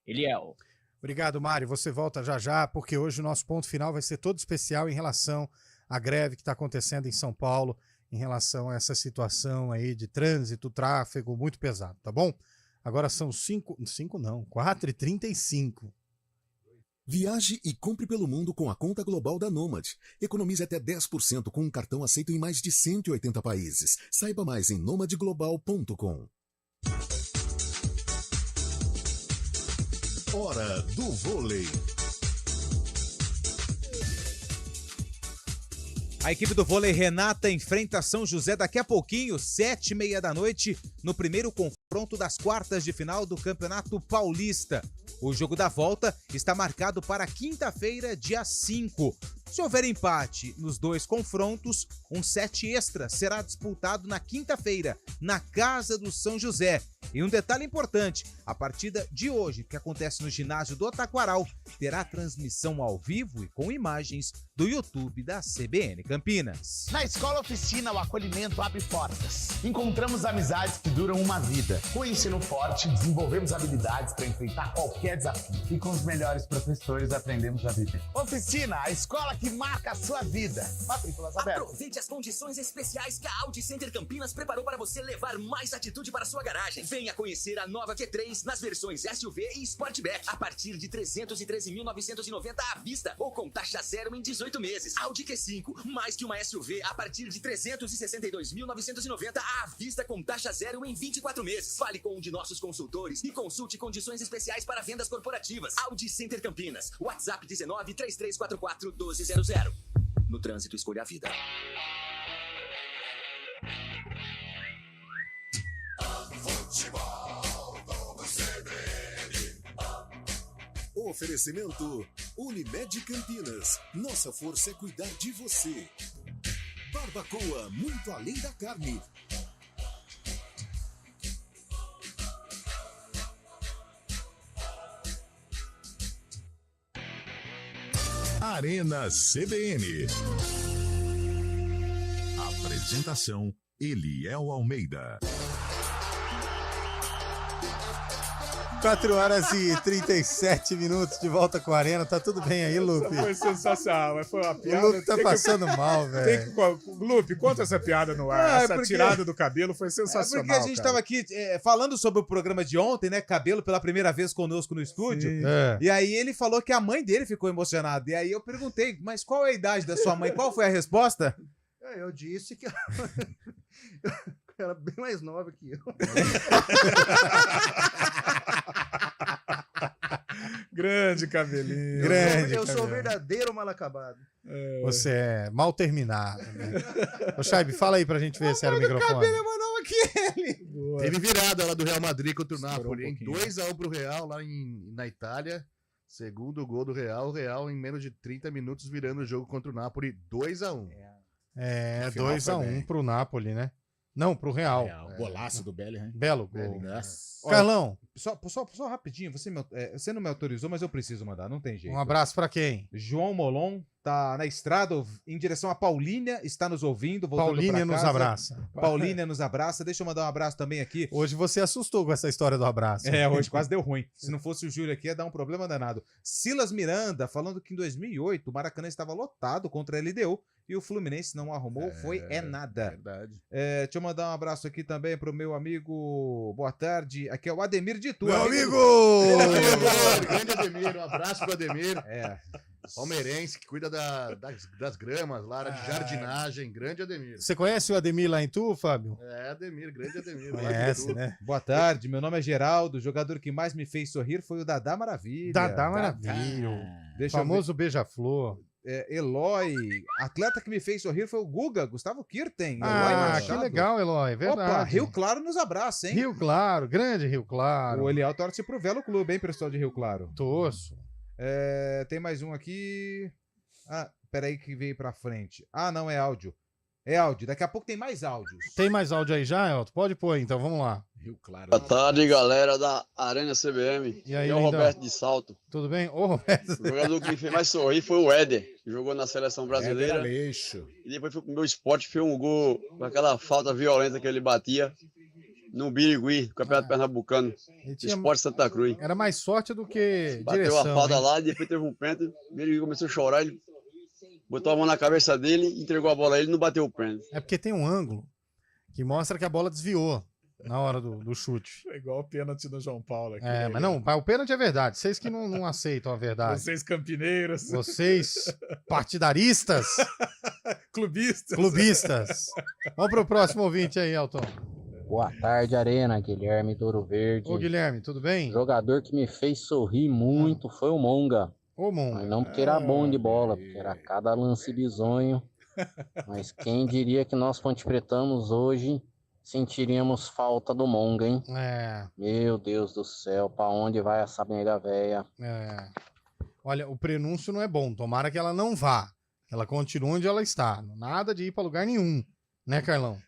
Eliel. Obrigado, Mário. Você volta já já, porque hoje o nosso ponto final vai ser todo especial em relação à greve que está acontecendo em São Paulo, em relação a essa situação aí de trânsito, tráfego muito pesado, tá bom? Agora são 4h35. Viaje e compre pelo mundo com a conta global da Nomad. Economize até 10% com um cartão aceito em mais de 180 países. Saiba mais em nomadglobal.com. Hora do vôlei. A equipe do vôlei Renata enfrenta São José daqui a pouquinho, 7h30 da noite, no primeiro confronto das quartas de final do Campeonato Paulista. O jogo da volta está marcado para quinta-feira, dia 5. Se houver empate nos 2 confrontos, um set extra será disputado na quinta-feira, na casa do São José. E um detalhe importante, a partida de hoje, que acontece no ginásio do Taquaral, terá transmissão ao vivo e com imagens do YouTube da CBN Campinas. Na Escola Oficina, o acolhimento abre portas. Encontramos amizades que duram uma vida. Com o ensino forte, desenvolvemos habilidades para enfrentar qualquer desafio. E com os melhores professores aprendemos a viver. Oficina, a escola que marca a sua vida. Matrículas abertas. Aproveite as condições especiais que a Audi Center Campinas preparou para você levar mais atitude para sua garagem. Venha conhecer a nova Q3 nas versões SUV e Sportback a partir de 313.990 à vista ou com taxa zero em 18 meses. Audi Q5, mais que uma SUV a partir de 362.990 à vista com taxa zero em 24 meses. Fale com um de nossos consultores e consulte condições especiais para vendas corporativas. Audi Center Campinas. WhatsApp 1933441200. No trânsito, escolha a vida. Oferecimento Unimed Campinas. Nossa força é cuidar de você. Barbacoa, muito além da carne. Arena CBN. Apresentação: Eliel Almeida. 4h37 de volta com a Arena. Tá tudo bem aí, Lupe? Foi sensacional, foi uma piada. O Lupe tá passando mal, velho. Lupe, conta essa piada no ar. Essa tirada do cabelo foi sensacional. Porque a gente tava aqui falando sobre o programa de ontem, né? Cabelo pela primeira vez conosco no estúdio. E aí ele falou que a mãe dele ficou emocionada. E aí eu perguntei, mas qual é a idade da sua mãe? Qual foi a resposta? Eu disse que ela era bem mais nova que eu. Grande cabelinho. Eu sou verdadeiro mal acabado. Você é mal terminado, né? Ô, Chaibe, fala aí pra gente ver se era o microfone. O cabelo é mais nova que ele. Boa. Teve virada lá do Real Madrid contra o Napoli. 2-1 pro Real lá na Itália. Segundo gol do Real. O Real em menos de 30 minutos virando o jogo contra o Napoli. 2-1. 2-1 pro Napoli, né? Não, pro Real. Golaço do Bellingham. Belo gol. Olha, Carlão. Só rapidinho, você não me autorizou, mas eu preciso mandar, não tem jeito. Um abraço pra quem? João Molon tá na estrada em direção a Paulínia, está nos ouvindo. Paulínia nos abraça. Paulínia nos abraça. Deixa eu mandar um abraço também aqui. Hoje você assustou com essa história do abraço. Hoje quase deu ruim. Se não fosse o Júlio aqui, ia dar um problema danado. Silas Miranda falando que em 2008 o Maracanã estava lotado contra a LDU e o Fluminense não arrumou, nada. Verdade. Deixa eu mandar um abraço aqui também pro meu amigo, boa tarde, aqui é o Ademir de Itu. Meu amigo! Grande Ademir, um abraço pro Ademir. Palmeirense, que cuida das gramas lá, de jardinagem, grande Ademir. Você conhece o Ademir lá em Tu, Fábio? Ademir, grande Ademir. Conhece, né? Boa tarde, meu nome é Geraldo, o jogador que mais me fez sorrir foi o Dadá Maravilha. Dadá Maravilha. Famoso beija-flor. Eloy, atleta que me fez sorrir foi o Guga, Gustavo Kirten. Que legal, Eloy, verdade. Opa, Rio Claro nos abraça, hein? Rio Claro, grande Rio Claro. O Eliel torce pro Velo Clube, hein, pessoal de Rio Claro? Torço. Tem mais um aqui. Peraí que veio pra frente. Não, é áudio. É áudio, daqui a pouco tem mais áudios. Tem mais áudio aí já, Elton? Pode pôr, então, vamos lá. Rio Claro. Boa tarde, galera da Arena CBM. E aí, é o Roberto de Salto. Tudo bem? Ô, Roberto. O jogador que me fez mais sorrir foi o Éder, que jogou na seleção brasileira. E depois foi pro meu esporte, fez um gol com aquela falta violenta que ele batia no Birigui, do Campeonato Pernambucano. Esporte Santa Cruz. Era mais sorte do que bateu direção. Bateu a falta hein? lá, e depois teve um pênalti. O Birigui começou a chorar, ele botou a mão na cabeça dele, entregou a bola a ele e não bateu o pênalti. É porque tem um ângulo que mostra que a bola desviou. na hora do chute. É igual o pênalti do João Paulo aqui. Mas não, o pênalti é verdade. Vocês que não aceitam a verdade. Vocês campineiros. Vocês partidaristas. Clubistas. Vamos pro próximo ouvinte aí, Elton. Boa tarde, Arena. Guilherme do Ouro Verde. Ô, Guilherme, tudo bem? O jogador que me fez sorrir muito foi o Monga. Ô, Monga. Mas não porque era bom de bola, porque era cada lance bizonho. Mas quem diria que nós pontepretanos hoje sentiríamos falta do Monga, hein? Meu Deus do céu, pra onde vai essa nega véia? Olha, o prenúncio não é bom. Tomara que ela não vá. Ela continue onde ela está. Nada de ir pra lugar nenhum. Né, Carlão?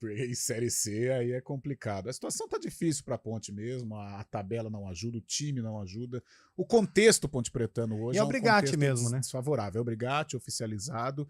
Em Série C aí é complicado. A situação tá difícil pra Ponte mesmo, a tabela não ajuda, o time não ajuda. O contexto pontepretano hoje é o Brigatti mesmo, né? Desfavorável. É o Brigatti oficializado.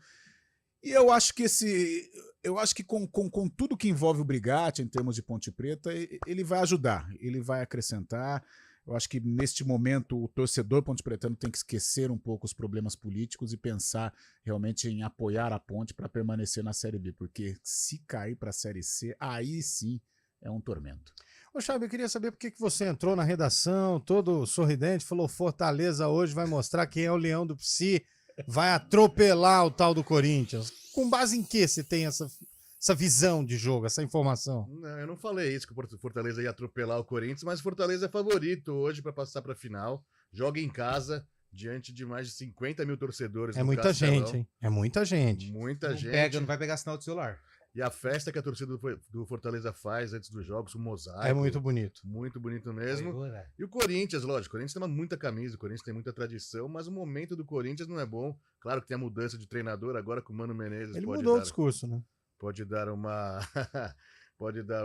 E eu acho que com tudo que envolve o Brigatti em termos de Ponte Preta, ele vai ajudar, ele vai acrescentar. Eu acho que neste momento o torcedor pontepretano tem que esquecer um pouco os problemas políticos e pensar realmente em apoiar a Ponte para permanecer na Série B, porque se cair para a Série C, aí sim é um tormento. Ô, Chabe, eu queria saber por que você entrou na redação todo sorridente, falou Fortaleza hoje vai mostrar quem é o leão do Psi, vai atropelar o tal do Corinthians. Com base em que você tem essa visão de jogo, essa informação? Não, eu não falei isso, que o Fortaleza ia atropelar o Corinthians, mas o Fortaleza é favorito hoje para passar para a final. Joga em casa, diante de mais de 50 mil torcedores. É muita gente, hein? É muita gente. Muita gente. Não vai pegar sinal do celular. E a festa que a torcida do Fortaleza faz antes dos jogos, o mosaico. É muito bonito. Muito bonito mesmo. E o Corinthians, lógico, o Corinthians tem muita camisa, o Corinthians tem muita tradição, mas o momento do Corinthians não é bom. Claro que tem a mudança de treinador agora com o Mano Menezes. Ele mudou o discurso, né? Pode dar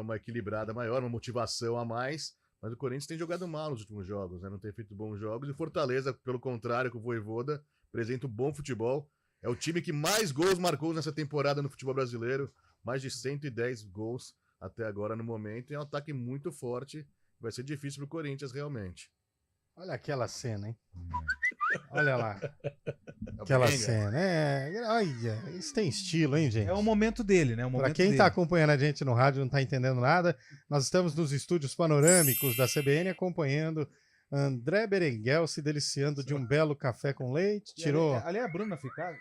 uma equilibrada maior, uma motivação a mais, mas o Corinthians tem jogado mal nos últimos jogos, né? Não tem feito bons jogos, e o Fortaleza, pelo contrário, com o Vojvoda, apresenta um bom futebol, é o time que mais gols marcou nessa temporada no futebol brasileiro, mais de 110 gols até agora no momento, e é um ataque muito forte, vai ser difícil pro Corinthians realmente. Olha aquela cena, hein? Olha lá. Aquela cena. Olha, isso tem estilo, hein, gente? É o momento dele, né? Pra quem tá acompanhando a gente no rádio e não tá entendendo nada, nós estamos nos estúdios panorâmicos da CBN acompanhando André Berenguel se deliciando de um belo café com leite. Tirou. Ali é a Bruna ficar.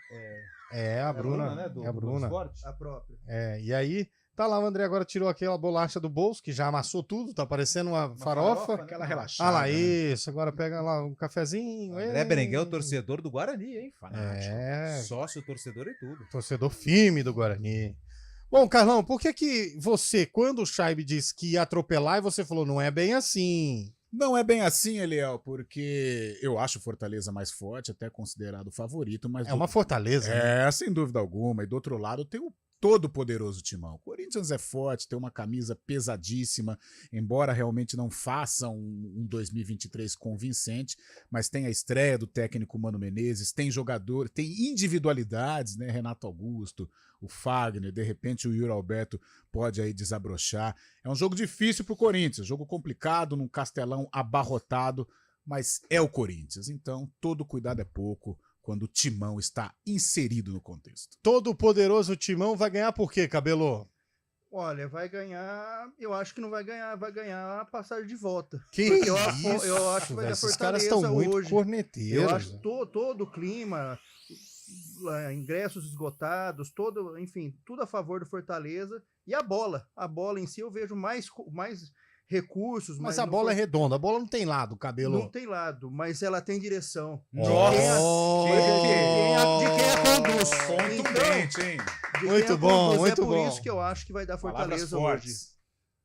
A Bruna, né? É a Bruna. A própria. E aí. Tá lá, o André agora tirou aquela bolacha do bolso, que já amassou tudo, tá parecendo uma farofa. Aquela relaxada. Ah lá, isso. Agora pega lá um cafezinho. André Berenguel, torcedor do Guarani, hein? Fanático. Sócio, torcedor e tudo. Torcedor firme do Guarani. Bom, Carlão, por que você, quando o Scheibe disse que ia atropelar, e você falou, não é bem assim? Não é bem assim, Eliel, porque eu acho o Fortaleza mais forte, até considerado favorito, mas... É uma Fortaleza, né? Sem dúvida alguma. E do outro lado tem o todo poderoso Timão. O Corinthians é forte, tem uma camisa pesadíssima, embora realmente não faça um 2023 convincente, mas tem a estreia do técnico Mano Menezes, tem jogador, tem individualidades, né? Renato Augusto, o Fagner, de repente o Yuri Alberto pode aí desabrochar. É um jogo difícil pro Corinthians, jogo complicado, num Castelão abarrotado, mas é o Corinthians, então todo cuidado é pouco quando o Timão está inserido no contexto. Todo o poderoso Timão vai ganhar por quê, Cabelô? Olha, vai ganhar, eu acho que não vai ganhar a passagem de volta. Que eu acho que vai dar Esses Fortaleza caras estão muito hoje. corneteiros. Eu acho todo o clima, ingressos esgotados, enfim, tudo a favor do Fortaleza. E a bola em si eu vejo mais recursos. Mas a bola é redonda, a bola não tem lado, Cabelo. Não tem lado, mas ela tem direção. Nossa! De quem a conduz. Contundente, hein? Muito bom, muito bom. É por isso que eu acho que vai dar Fortaleza hoje.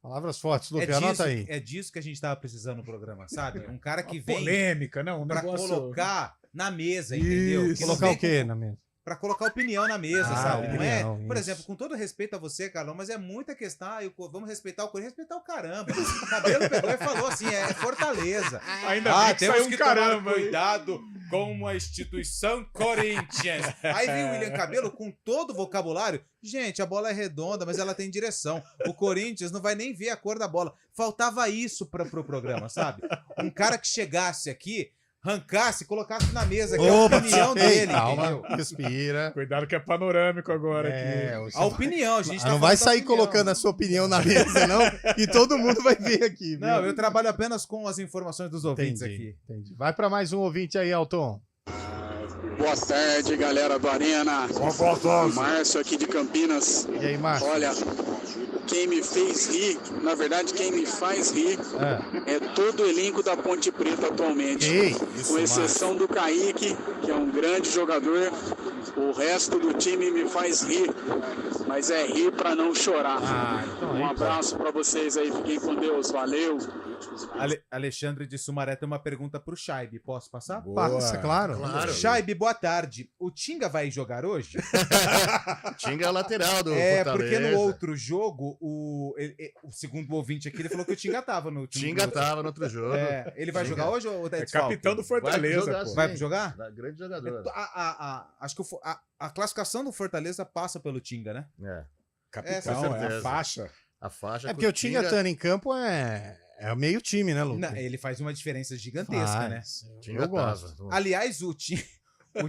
Palavras fortes, Lupe, anota aí. É disso que a gente tava precisando no programa, sabe? Um cara que vem polêmica, não, pra colocar na mesa, entendeu? Colocar o quê na mesa? Pra colocar opinião na mesa, sabe? Não é? Por isso. exemplo, com todo respeito a você, Carlão, mas é muita questão. Vamos respeitar o Corinthians, respeitar o caramba. O Cabelo pegou e falou assim: é Fortaleza. Ainda bem que temos saiu que caramba, tomar cuidado com a instituição Corinthians. Aí vem o William Cabelo com todo o vocabulário. Gente, a bola é redonda, mas ela tem direção. O Corinthians não vai nem ver a cor da bola. Faltava isso pro programa, sabe? Um cara que chegasse aqui arrancasse e colocasse na mesa, que é a opinião dele. Calma, entendeu? respira. Cuidado que é panorâmico agora aqui. A opinião, a gente tá não vai falando da sair opinião. colocando a sua opinião na mesa, não, e todo mundo vai ver aqui. Viu? Não, eu trabalho apenas com as informações dos ouvintes Entendi, aqui. entendi. Vai para mais um ouvinte aí, Elton. Boa tarde, galera do Arena. Boa tarde. Márcio aqui de Campinas. E aí, Márcio? Olha, quem me fez rir, na verdade, quem me faz rir é todo o elenco da Ponte Preta atualmente. Isso, com exceção do Kaique, que é um grande jogador. O resto do time me faz rir, mas é rir pra não chorar. Um abraço pra vocês aí, fiquem com Deus, valeu. Alexandre de Sumaré tem uma pergunta pro Shaibe. Posso passar? Passa, claro. Shaibe, boa tarde. O Tinga vai jogar hoje? Tinga é o lateral do Fortaleza. Fortaleza. Porque no outro jogo, o segundo ouvinte aqui, ele falou que o Tinga tava no time. Tinga tava no outro jogo. Ele vai Tinga. jogar hoje ou É capitão do Fortaleza, pô. Vai jogar? Grande jogador. Acho que a classificação do Fortaleza passa pelo Tinga, né? Capitão, é a faixa. A faixa. É porque o Tinga estando em campo é meio time, né, Lucas? Não, ele faz uma diferença gigantesca, né? Eu gosto. Aliás, o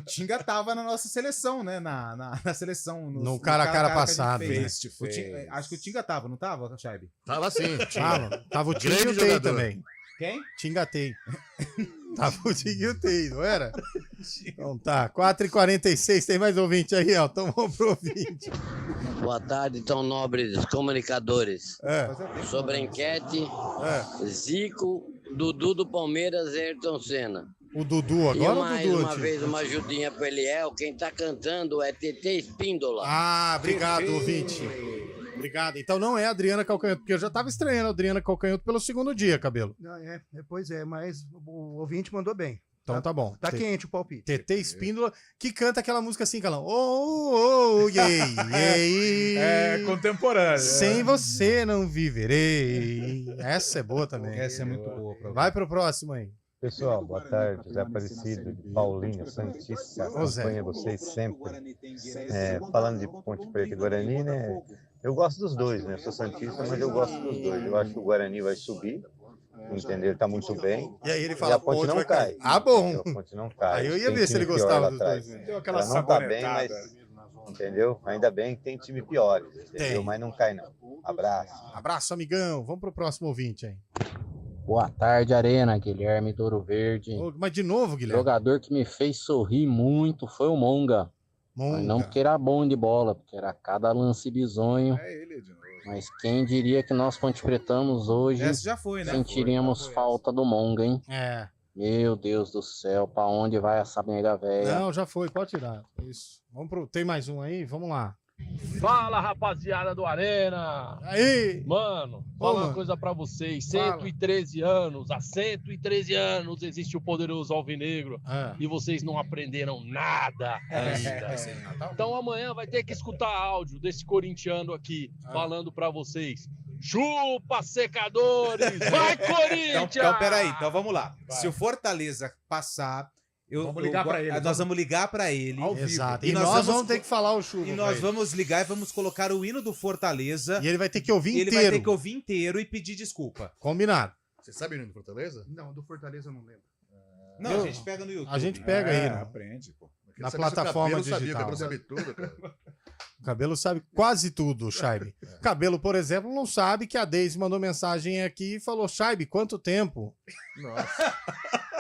Tinga tava na nossa seleção, né? Na seleção. No cara a cara passado. Né? Acho que o Tinga tava, não tava, Shaibe? Tava sim. Tava o Tinga e o Tei também. Quem? Tinga Tei. Tava o Tinga e o Tei, não era? Então tá, 4h46, tem mais ouvinte aí, ó. Então vamos pro ouvinte. Boa tarde, tão nobres comunicadores. Sobre a enquete, Zico, Dudu do Palmeiras e Ayrton Senna. O Dudu agora e ou o mais Dudu? uma vez uma ajudinha pro Eliel, quem tá cantando é TT Espíndola. Ah, obrigado, ouvinte. Obrigado. Então não é a Adriana Calcanhoto, porque eu já tava estranhando a Adriana Calcanhoto pelo segundo dia, Cabelo. Não, pois é, mas o ouvinte mandou bem. Então tá bom. Tá quente o palpite. TT Espíndola, que canta aquela música assim, Calão. Oh, yay, yay. É contemporâneo. Sem você não viverei. Essa é boa também. Essa é muito boa. Vai pro próximo aí. Pessoal, boa tarde. José Aparecido, de Paulinho, Santista. Acompanha vocês sempre. Falando de Ponte Preta e Guarani, né? Eu gosto dos dois, né? Eu sou Santista, mas eu gosto dos dois. Eu acho que o Guarani vai subir. Entendeu? Ele tá muito bem. E aí ele fala, a Ponte não cai. Ah, bom. A Ponte não cai. Aí eu ia ver se ele gostava dos dois. Deu aquela ela não tá bem, mas... Entendeu? Ainda bem que tem time pior. Entendeu? Mas não cai, não. Abraço. Abraço, amigão. Vamos pro próximo ouvinte aí. Boa tarde, Arena. Guilherme do Ouro Verde. Mas de novo, Guilherme? Jogador que me fez sorrir muito foi o Monga. Mas não porque era bom de bola, porque era cada lance bizonho. Mas quem diria que nós Ponte Pretamos hoje Essa já foi, né? sentiríamos falta do Monga, hein? Meu Deus do céu, pra onde vai essa nega velha? Não, já foi, pode tirar. Isso. Tem mais um aí? Vamos lá. Fala, rapaziada do Arena! Aí! Mano, fala uma coisa pra vocês. 113 anos, há 113 anos existe o poderoso Alvinegro e vocês não aprenderam nada ainda. Então amanhã vai ter que escutar áudio desse corintiano aqui falando pra vocês. Chupa, secadores! Vai, Corinthians! Então, peraí. Então, vamos lá. Se o Fortaleza passar... Vamos ligar pra ele. Nós vamos ligar pra ele. Ao vivo. Exato. E nós vamos ter que falar o chuva. E nós vamos ligar e vamos colocar o hino do Fortaleza. E ele vai ter que ouvir inteiro. Ele vai ter que ouvir inteiro e pedir desculpa. Combinado. Você sabe o hino do Fortaleza? Não, do Fortaleza eu não lembro. Não, a gente pega no YouTube. A gente pega aí, né? Aprende, pô. Na plataforma digital. O Cabelo sabe tudo, cara. O Cabelo sabe quase tudo, Shaibe. O Cabelo, por exemplo, não sabe que a Deise mandou mensagem aqui e falou: Shaibe, quanto tempo? Nossa.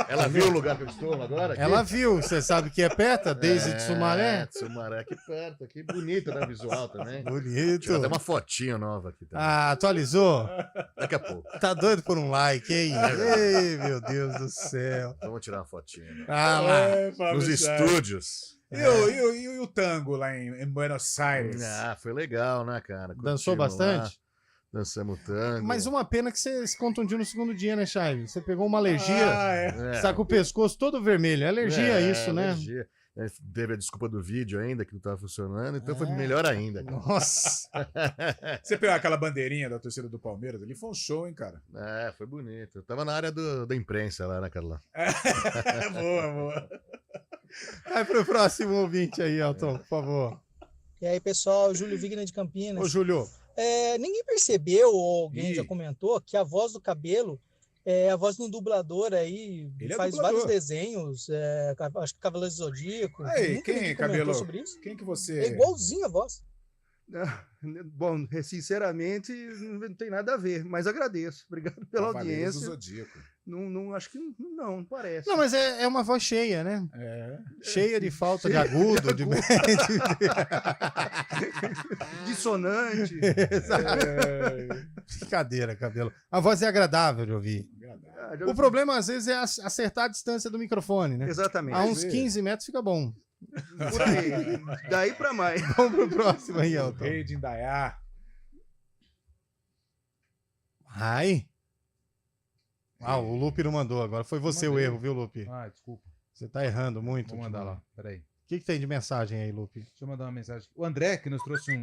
Ela viu o lugar que eu estou agora? Aqui? Ela viu. Você sabe que é perto? A Deise de Sumaré? De Sumaré, aqui perto. Aqui bonita, né? Visual também. Bonito. Tirou até uma fotinha nova aqui também. Ah, atualizou? Daqui a pouco. Tá doido por um like, hein? Ei, meu Deus do céu. Vamos tirar uma fotinha. Né? Ah, lá. Nos estúdios. E o tango lá em Buenos Aires? Ah, foi legal, né, cara? Dançou bastante? Lá, dançamos tango. Mas uma pena que você se contundiu no segundo dia, né, Chay? Você pegou uma alergia. Você tá com o pescoço todo vermelho. Alergia é isso, né? Alergia. Teve a desculpa do vídeo ainda, que não tava funcionando, então foi melhor ainda. Nossa! Você pegou aquela bandeirinha da torcida do Palmeiras ali? Foi um show, hein, cara? É, foi bonito. Eu tava na área da imprensa lá, né, Carla? Boa. Vai pro próximo ouvinte aí, Elton, por favor. E aí, pessoal, Júlio Vigna de Campinas. Ô, Júlio. Ninguém percebeu, ou alguém já comentou, que a voz do Cabelo A voz de um dublador aí, Ele faz dublador. vários desenhos, acho que Cavaleiro do Zodíaco. Aí, Nunca quem, ninguém Cabelo? comentou sobre isso. Quem que você... É igualzinho a voz. Bom, sinceramente, não tem nada a ver, mas agradeço. Obrigado pela Cavaleiros do audiência. Zodíaco. Não, acho que não parece. Não, mas é uma voz cheia, né? Cheia de falta de agudo, de dissonante. Brincadeira, Cabelo. A voz é agradável de ouvir. O problema, às vezes, é acertar a distância do microfone, né? Exatamente. A uns 15 metros fica bom. Por aí. Daí pra mais. Vamos pro próximo aí, Elton. Rei de Indaiá. Ai. O Lupe não mandou agora. Foi você o erro, viu, Lupe? Desculpa. Você tá errando muito. Vou mandar lá, peraí. O que tem de mensagem aí, Lupe? Deixa eu mandar uma mensagem. O André, que nos trouxe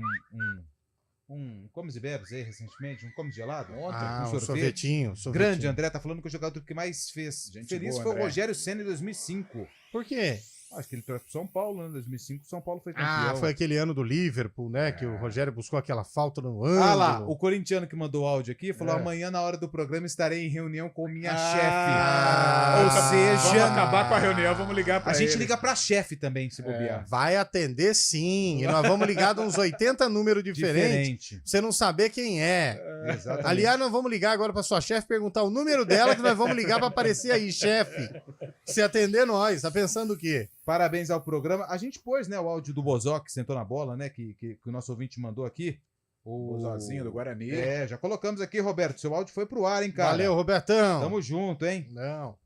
um comes e bebes aí recentemente, um comes gelado ontem, um sorvetinho. Grande, André tá falando que o jogador que mais fez feliz boa, foi André. o Rogério Ceni em 2005. Por quê? Acho que ele trouxe pro São Paulo, né? Em 2005, São Paulo foi campeão. Foi aquele ano do Liverpool, né? Que o Rogério buscou aquela falta no ângulo. Lá, o corintiano que mandou o áudio aqui falou: amanhã, na hora do programa, estarei em reunião com minha chefe. Ou seja, vamos acabar com a reunião, vamos ligar pra a gente ele. liga pra chefe também, se bobear. Vai atender sim. E nós vamos ligar de uns 80 números diferentes. Pra você não saber quem é. Exatamente. Aliás, nós vamos ligar agora pra sua chefe, perguntar o número dela, que nós vamos ligar pra aparecer aí, chefe. Se atender nós. Tá pensando o quê? Parabéns ao programa. A gente pôs, né, o áudio do Bozó, que sentou na bola, né, que o nosso ouvinte mandou aqui. O Bozózinho do Guarani. Já colocamos aqui, Roberto. Seu áudio foi pro ar, hein, cara? Valeu, Robertão. Tamo junto, hein? Não.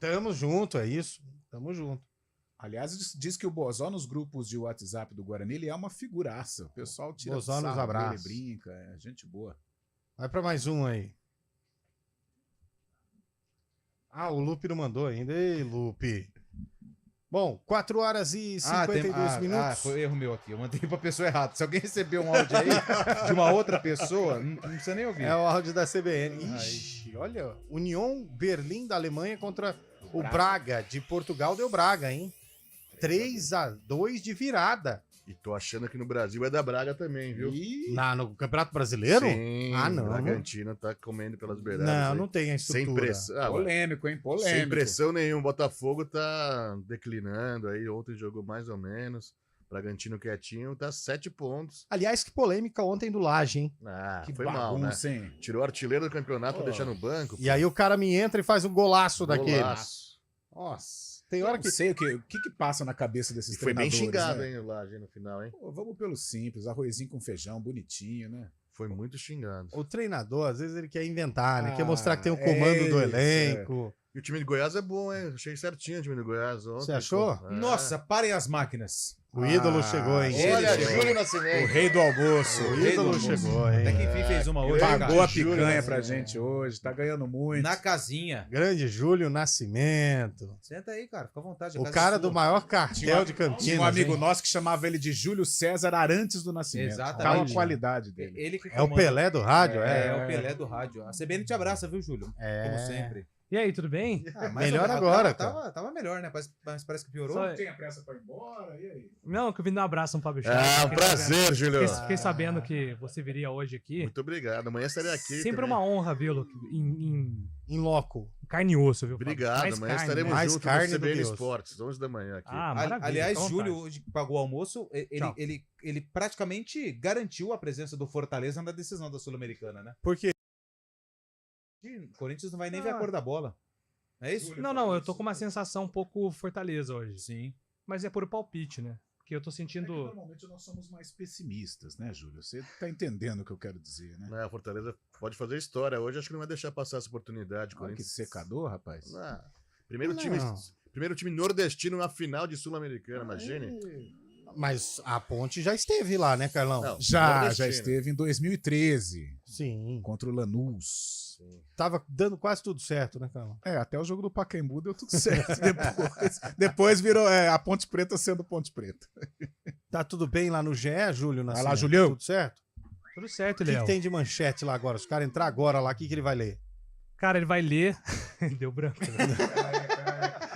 Tamo junto, é isso. Tamo junto. Aliás, diz que o Bozó nos grupos de WhatsApp do Guarani, ele é uma figuraça. O pessoal tira Bozó nos sarro abraça. dele, brinca, é gente boa. Vai pra mais um aí. O Lupe não mandou ainda. Ei, Lupe. Bom, 4 horas e 52 minutos. Foi erro meu aqui. Eu mandei pra pessoa errada. Se alguém recebeu um áudio aí de uma outra pessoa, não precisa nem ouvir. É o áudio da CBN. Ixi, olha. União Berlim da Alemanha contra o Braga de Portugal. Deu Braga, hein? 3-2 de virada. E tô achando que no Brasil é da Braga também, viu? No Campeonato Brasileiro? Sim, não. O Bragantino tá comendo pelas beiradas. Não tem a estrutura. Sem pressão. Polêmico, hein? Polêmico. Sem pressão nenhuma. O Botafogo tá declinando aí. Ontem jogou mais ou menos. Bragantino quietinho, tá 7 pontos. Aliás, que polêmica ontem do Laje, hein? Que foi mal, né? hein? Tirou o artilheiro do campeonato pra deixar no banco. E aí o cara me entra e faz um golaço daquele. Nossa. Tem hora que... Não sei o que passa na cabeça desses foi bem treinadores, xingado, né? hein, o Laje no final, hein? Vamos pelo simples, arrozinho com feijão, bonitinho, né? Foi muito xingado. O treinador, às vezes, ele quer inventar, né? Quer mostrar que tem o comando do elenco. E o time de Goiás é bom, hein? Achei certinho o time de Goiás ontem. Você achou? Nossa, parem as máquinas. O ídolo chegou, hein? Olha, Júlio Nascimento. O rei do almoço. O ídolo chegou, hein? Até que enfim fez uma hoje. Pagou a picanha pra gente hoje, tá ganhando muito. Na casinha. Grande Júlio Nascimento. Senta aí, cara, fica à vontade. O cara do maior cartel de Campinas. Tinha um amigo nosso que chamava ele de Júlio César Arantes do Nascimento. Exatamente. Qual a qualidade dele. Ele que é o Pelé do rádio, é o Pelé do rádio. A CBN te abraça, viu, Júlio? Como sempre. E aí, tudo bem? Melhor agora, cara. Tava melhor, né? Mas parece que piorou. Não tinha pressa pra ir embora, e aí? Não, que eu vim dar um abraço no Fábio Chaves. Um prazer, Júlio. Fiquei sabendo que você viria hoje aqui. Muito obrigado. Amanhã estarei aqui. Sempre uma honra vê-lo em loco. Carne e osso, viu? Obrigado. Mais amanhã carne, estaremos mais juntos carne no do CBN que osso. Esportes, 11 da manhã aqui. Maravilha. Aliás, Então, Júlio, hoje que pagou o almoço, ele praticamente garantiu a presença do Fortaleza na decisão da Sul-Americana, né? Por quê? O Corinthians não vai nem ver a cor da bola. É isso? Não, eu tô com uma sensação um pouco Fortaleza hoje. Sim. Mas é por palpite, né? Porque eu tô sentindo... normalmente nós somos mais pessimistas, né, Júlio? Você tá entendendo o que eu quero dizer, né? A Fortaleza pode fazer história hoje, acho que não vai deixar passar essa oportunidade. Olha que secador, rapaz. Primeiro time nordestino na final de Sul-Americana, imagine. Mas a Ponte já esteve lá, né, Carlão? Não, já esteve em 2013. Sim. Contra o Lanús. Tava dando quase tudo certo, né, Carlão? Até o jogo do Pacaembu deu tudo certo. Depois virou a Ponte Preta sendo Ponte Preta. Tá tudo bem lá no GE, Júlio? Vai lá, Julião. Tudo certo? Tudo certo, O Léo. que tem de manchete lá agora? Se o cara entrar agora lá, o que ele vai ler? Cara, ele vai ler... Deu branco.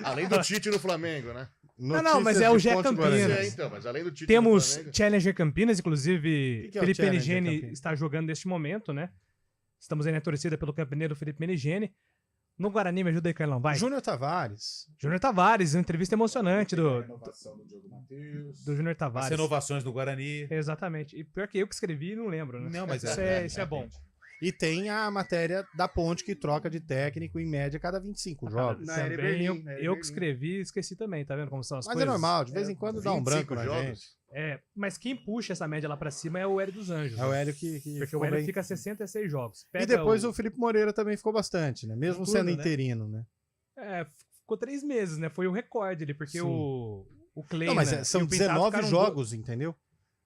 Além do Tite no Flamengo, né? Não, mas é o GE Campinas. Então, mas além do Tite Temos no Flamengo... Challenger Campinas, inclusive que é o Felipe Challenger Eligeni Campinas? está jogando neste momento, né? Estamos aí na torcida pelo campeoneiro Felipe Menegene. No Guarani, me ajuda aí, Carlão, vai. Júnior Tavares. Júnior Tavares, uma entrevista emocionante do Júnior As Tavares. renovações do Guarani. Exatamente. E pior que eu que escrevi e não lembro, né? Não, mas isso é bom. E tem a matéria da Ponte que troca de técnico em média cada 25 jogos. Também eu que escrevi e esqueci também, tá vendo como são as Mas coisas? é normal, de vez em quando dá um branco na gente. Mas quem puxa essa média lá pra cima é o Hélio dos Anjos. É o Hélio que Porque ficou o Hélio bem. fica 66 jogos. E depois o Felipe Moreira também ficou bastante, né? Mesmo Tudo, sendo né? interino, né? Ficou 3 meses, né? Foi o recorde ali, porque Sim. o Clay, Não, mas né, são e o Pintado 19 ficaram jogos, entendeu?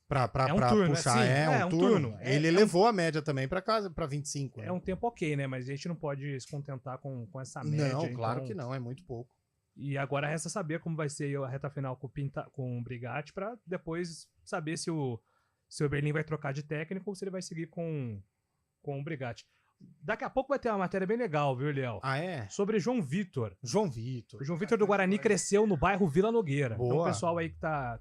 Pra É um turno, puxar. né? Sim, É um turno. Ele É levou a média também pra casa, pra 25. É um tempo ok, né? Mas a gente não pode se contentar com essa média. Não, claro então- que não, é muito pouco. E agora resta saber como vai ser a reta final com o Brigatti pra depois saber se o Berlim vai trocar de técnico ou se ele vai seguir com o Brigatti. Daqui a pouco vai ter uma matéria bem legal, viu, Eliel? Ah, é? Sobre João Vitor. João Vitor. O João Vitor do Guarani cresceu no bairro Vila Nogueira. Boa. Então o pessoal aí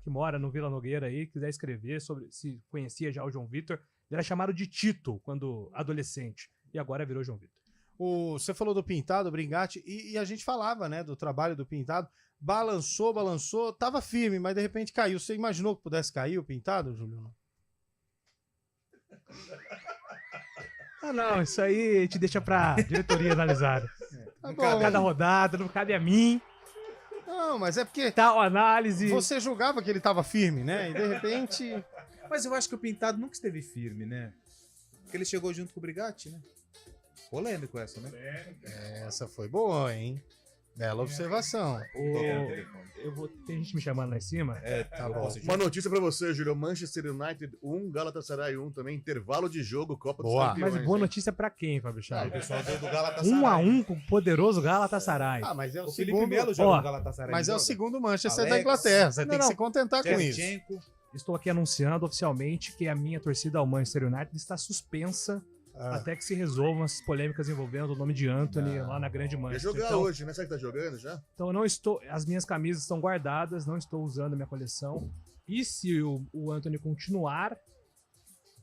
que mora no Vila Nogueira aí, quiser escrever sobre se conhecia já o João Vitor, ele era chamado de Tito quando adolescente. E agora virou João Vitor. Você falou do Pintado, o Brigatti, e a gente falava, né, do trabalho do Pintado. Balançou, tava firme, mas de repente caiu. Você imaginou que pudesse cair o Pintado, Júlio? Ah, não, isso aí a gente deixa pra diretoria analisar. Tá Cada rodada, não cabe a mim. Não, mas é porque... Tal análise. Você julgava que ele tava firme, né? E de repente... Mas eu acho que o Pintado nunca esteve firme, né? Porque ele chegou junto com o Brigatti, né? Polêmico essa, né? Essa foi boa, hein? Bela observação. Tem gente me chamando lá em cima? Tá bom. Uma notícia pra você, Júlio. Manchester United 1, Galatasaray 1 também. Intervalo de jogo, Copa dos Campeões. Mas boa notícia pra quem, Fábio Chaves? O pessoal do Galatasaray. 1-1 com o poderoso Galatasaray. Ah, mas é O Felipe Melo joga no Galatasaray. Mas é o joga? segundo Manchester Alex. da Inglaterra. Você tem que Não. se contentar com isso. Shevchenko. Estou aqui anunciando oficialmente que a minha torcida ao Manchester United está suspensa até que se resolvam as polêmicas envolvendo o nome de Anthony lá na Grande Vai Manchester. jogar Então, hoje, né? Será que tá jogando já? então eu não estou. As minhas camisas estão guardadas, não estou usando a minha coleção. E se o Anthony continuar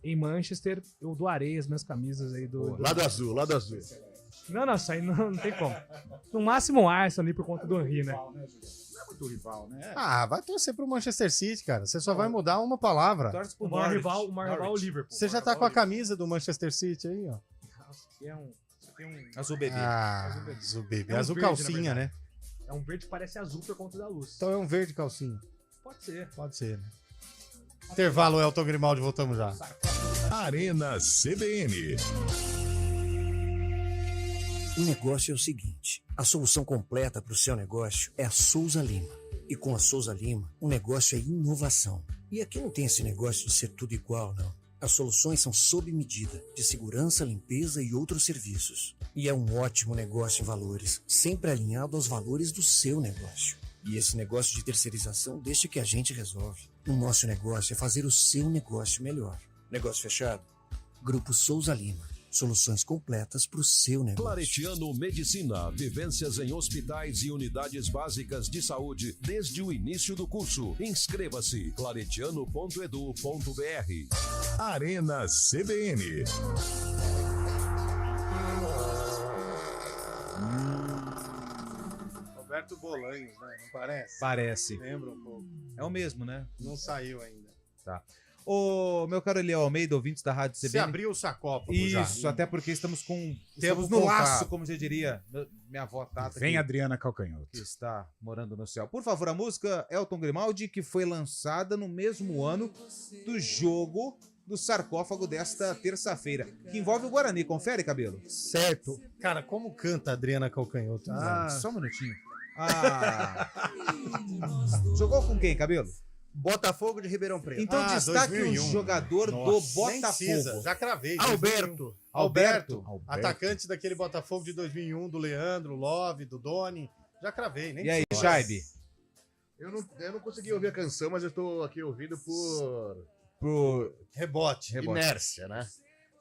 em Manchester, eu doarei as minhas camisas aí do. Lado azul, lado azul. Não, isso aí não tem como. No máximo o Arsenal ali por conta do Henry, né? Não é muito rival, né? Ah, vai torcer pro Manchester City, cara. Você só vai mudar uma palavra. Torce pro O maior Norwich. rival é o Liverpool. Você já tá com a camisa do Manchester City aí, ó. É um Azul bebê. Ah, azul bebê. É um Azul verde, calcinha, na né? É um verde que parece azul por conta da luz. Então é um verde calcinha. Pode ser. Pode ser, né? Intervalo, Elton Grimaldi, voltamos já. Arena CBN. O negócio é o seguinte: a solução completa para o seu negócio é a Souza Lima. E com a Souza Lima, o negócio é inovação. E aqui não tem esse negócio de ser tudo igual, não. As soluções são sob medida, de segurança, limpeza e outros serviços. E é um ótimo negócio em valores, sempre alinhado aos valores do seu negócio. E esse negócio de terceirização deixa que a gente resolve. O nosso negócio é fazer o seu negócio melhor. Negócio fechado? Grupo Souza Lima. Soluções completas para o seu negócio. Claretiano Medicina. Vivências em hospitais e unidades básicas de saúde desde o início do curso. Inscreva-se. claretiano.edu.br. Arena CBN. Roberto Bolanhos, né? Não parece? Parece. Lembra um pouco. É o mesmo, né? Não saiu ainda. Tá. Ô, meu caro Eliel Almeida, ouvintes da Rádio CBN. Você abriu o sacófago já. Isso, até porque estamos com... Tempo Estamos no contado. laço, como já diria minha avó Tata. Vem que- Adriana Calcanhoto. que está morando no céu. Por favor, a música Elton Grimaldi, que foi lançada no mesmo ano do jogo do sarcófago desta terça-feira, que envolve o Guarani. Confere, Cabelo? Certo. Cara, como canta a Adriana Calcanhoto? Só um minutinho. Jogou com quem, Cabelo? Botafogo de Ribeirão Preto. Então destaque 2001. um jogador Nossa, do nem precisa, Botafogo. já cravei. Alberto. Alberto. Atacante daquele Botafogo de 2001, do Leandro, Love, do Doni. Já cravei, nem E aí, precisa. Shaibe? Eu não consegui ouvir a canção, mas eu tô aqui ouvindo Por Rebote. inércia, né? Acho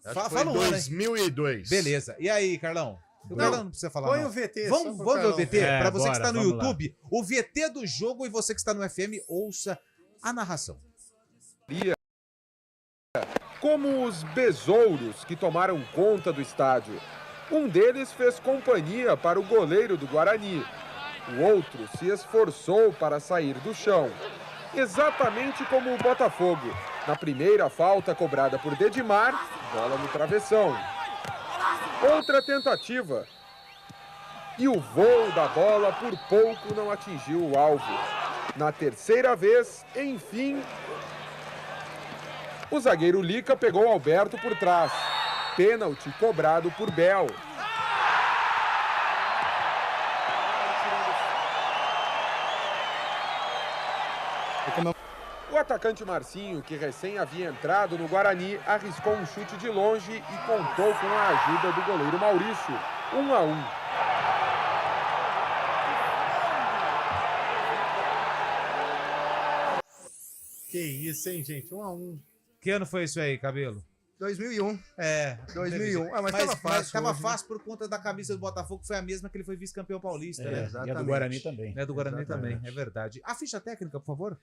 que Fala foi um ano, hein? 2002. Beleza. E aí, Carlão? O Carlão não precisa falar, Põe não. o VT. Vamos só pro ver o Carlão. VT? Pra você que bora, está no vamos lá. YouTube, o VT do jogo, e você que está no FM, ouça a narração. como os besouros que tomaram conta do estádio. Um deles fez companhia para o goleiro do Guarani. O outro se esforçou para sair do chão. Exatamente como o Botafogo. Na primeira falta cobrada por Dedimar, bola no travessão. Outra tentativa. E o voo da bola por pouco não atingiu o alvo. Na terceira vez, enfim, o zagueiro Lica pegou Alberto por trás. Pênalti cobrado por Bel. O atacante Marcinho, que recém havia entrado no Guarani, arriscou um chute de longe e contou com a ajuda do goleiro Maurício. 1-1. Que isso, hein, gente? 1-1. Que ano foi isso aí, Cabelo? 2001. É. 2001. Ah, mas tava fácil. Mas tava hoje, né? fácil por conta da camisa do Botafogo, que foi a mesma que ele foi vice-campeão paulista, né? Exatamente. E a do Guarani também. É do Guarani Exatamente. também, é verdade. A ficha técnica, por favor.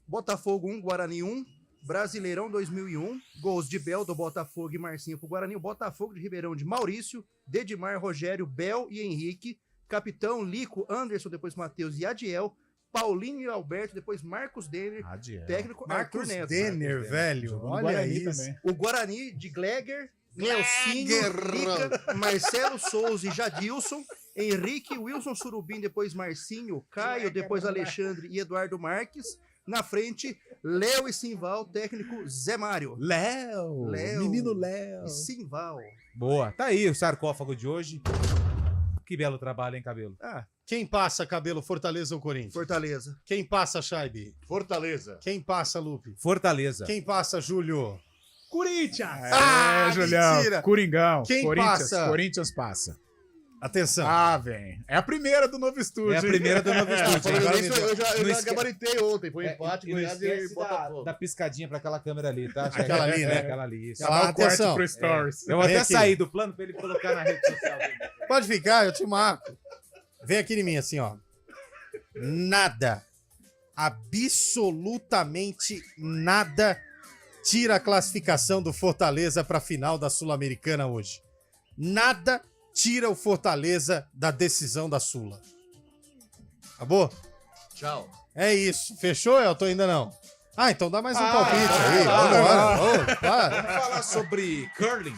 Botafogo 1, Guarani 1. Brasileirão 2001. Gols de Bel, do Botafogo e Marcinho pro Guarani. O Botafogo de Ribeirão de Maurício, Dedimar, Rogério, Bel e Henrique. Capitão Lico, Anderson, depois Matheus e Adiel. Paulinho e Alberto, depois Marcos Denner. Técnico Marcos Arthur Neto. Denner, velho. Olha isso. Também. O Guarani de Gleger, Nelsinho, Lica, Marcelo Souza e Jadilson. Henrique, Wilson Surubim, depois Marcinho, Caio, depois Alexandre e Eduardo Marques. Na frente, Léo e Simval, técnico Zé Mário. Léo, menino Léo. E Simval. Boa, tá aí o sarcófago de hoje. Que belo trabalho, hein, Cabelo? Quem passa, Cabelo, Fortaleza ou Corinthians? Fortaleza. Quem passa, Chaibe? Fortaleza. Quem passa, Lupe? Fortaleza. Quem passa, Júlio? Corinthians! Julião. mentira. Coringão. Quem Corinthians, passa? Corinthians passa. Atenção. Vem. É a primeira do novo estúdio. É a primeira do novo estúdio. Falando hein? nisso, eu Não já gabaritei ontem. Foi empate, E não Goiás e esquece Botafogo. da piscadinha pra aquela câmera ali, tá? Aquela ali, né? Aquela ali, isso. Atenção. Pro Stories. Eu vou Vem até aqui. sair do plano pra ele colocar na rede social dele. Pode ficar, eu te marco. Vem aqui em mim, assim, ó. Nada, absolutamente nada, tira a classificação do Fortaleza para a final da Sul-Americana hoje. Nada tira o Fortaleza da decisão da Sula. Acabou? Tchau. É isso. Fechou, Elton? Ainda não? Então dá mais um palpite aí. Vamos falar sobre curling.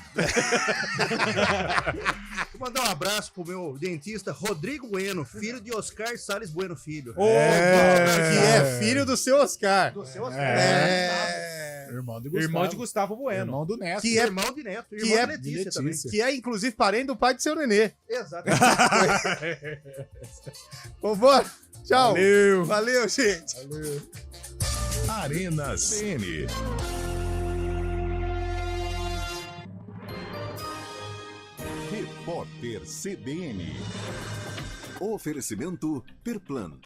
Vou mandar um abraço pro meu dentista Rodrigo Bueno, filho de Oscar Salles Bueno Filho. Que é filho do seu Oscar. Do seu Oscar. Irmão de Gustavo Bueno. Irmão do Neto. Que é irmão de Neto. Que Irmão é, de Letícia também. que é, inclusive, parente do pai do seu nenê. Exatamente. Vambora. Tchau. Valeu. Valeu, gente. Valeu. Arena CN. Repórter CBN. Oferecimento Perplan.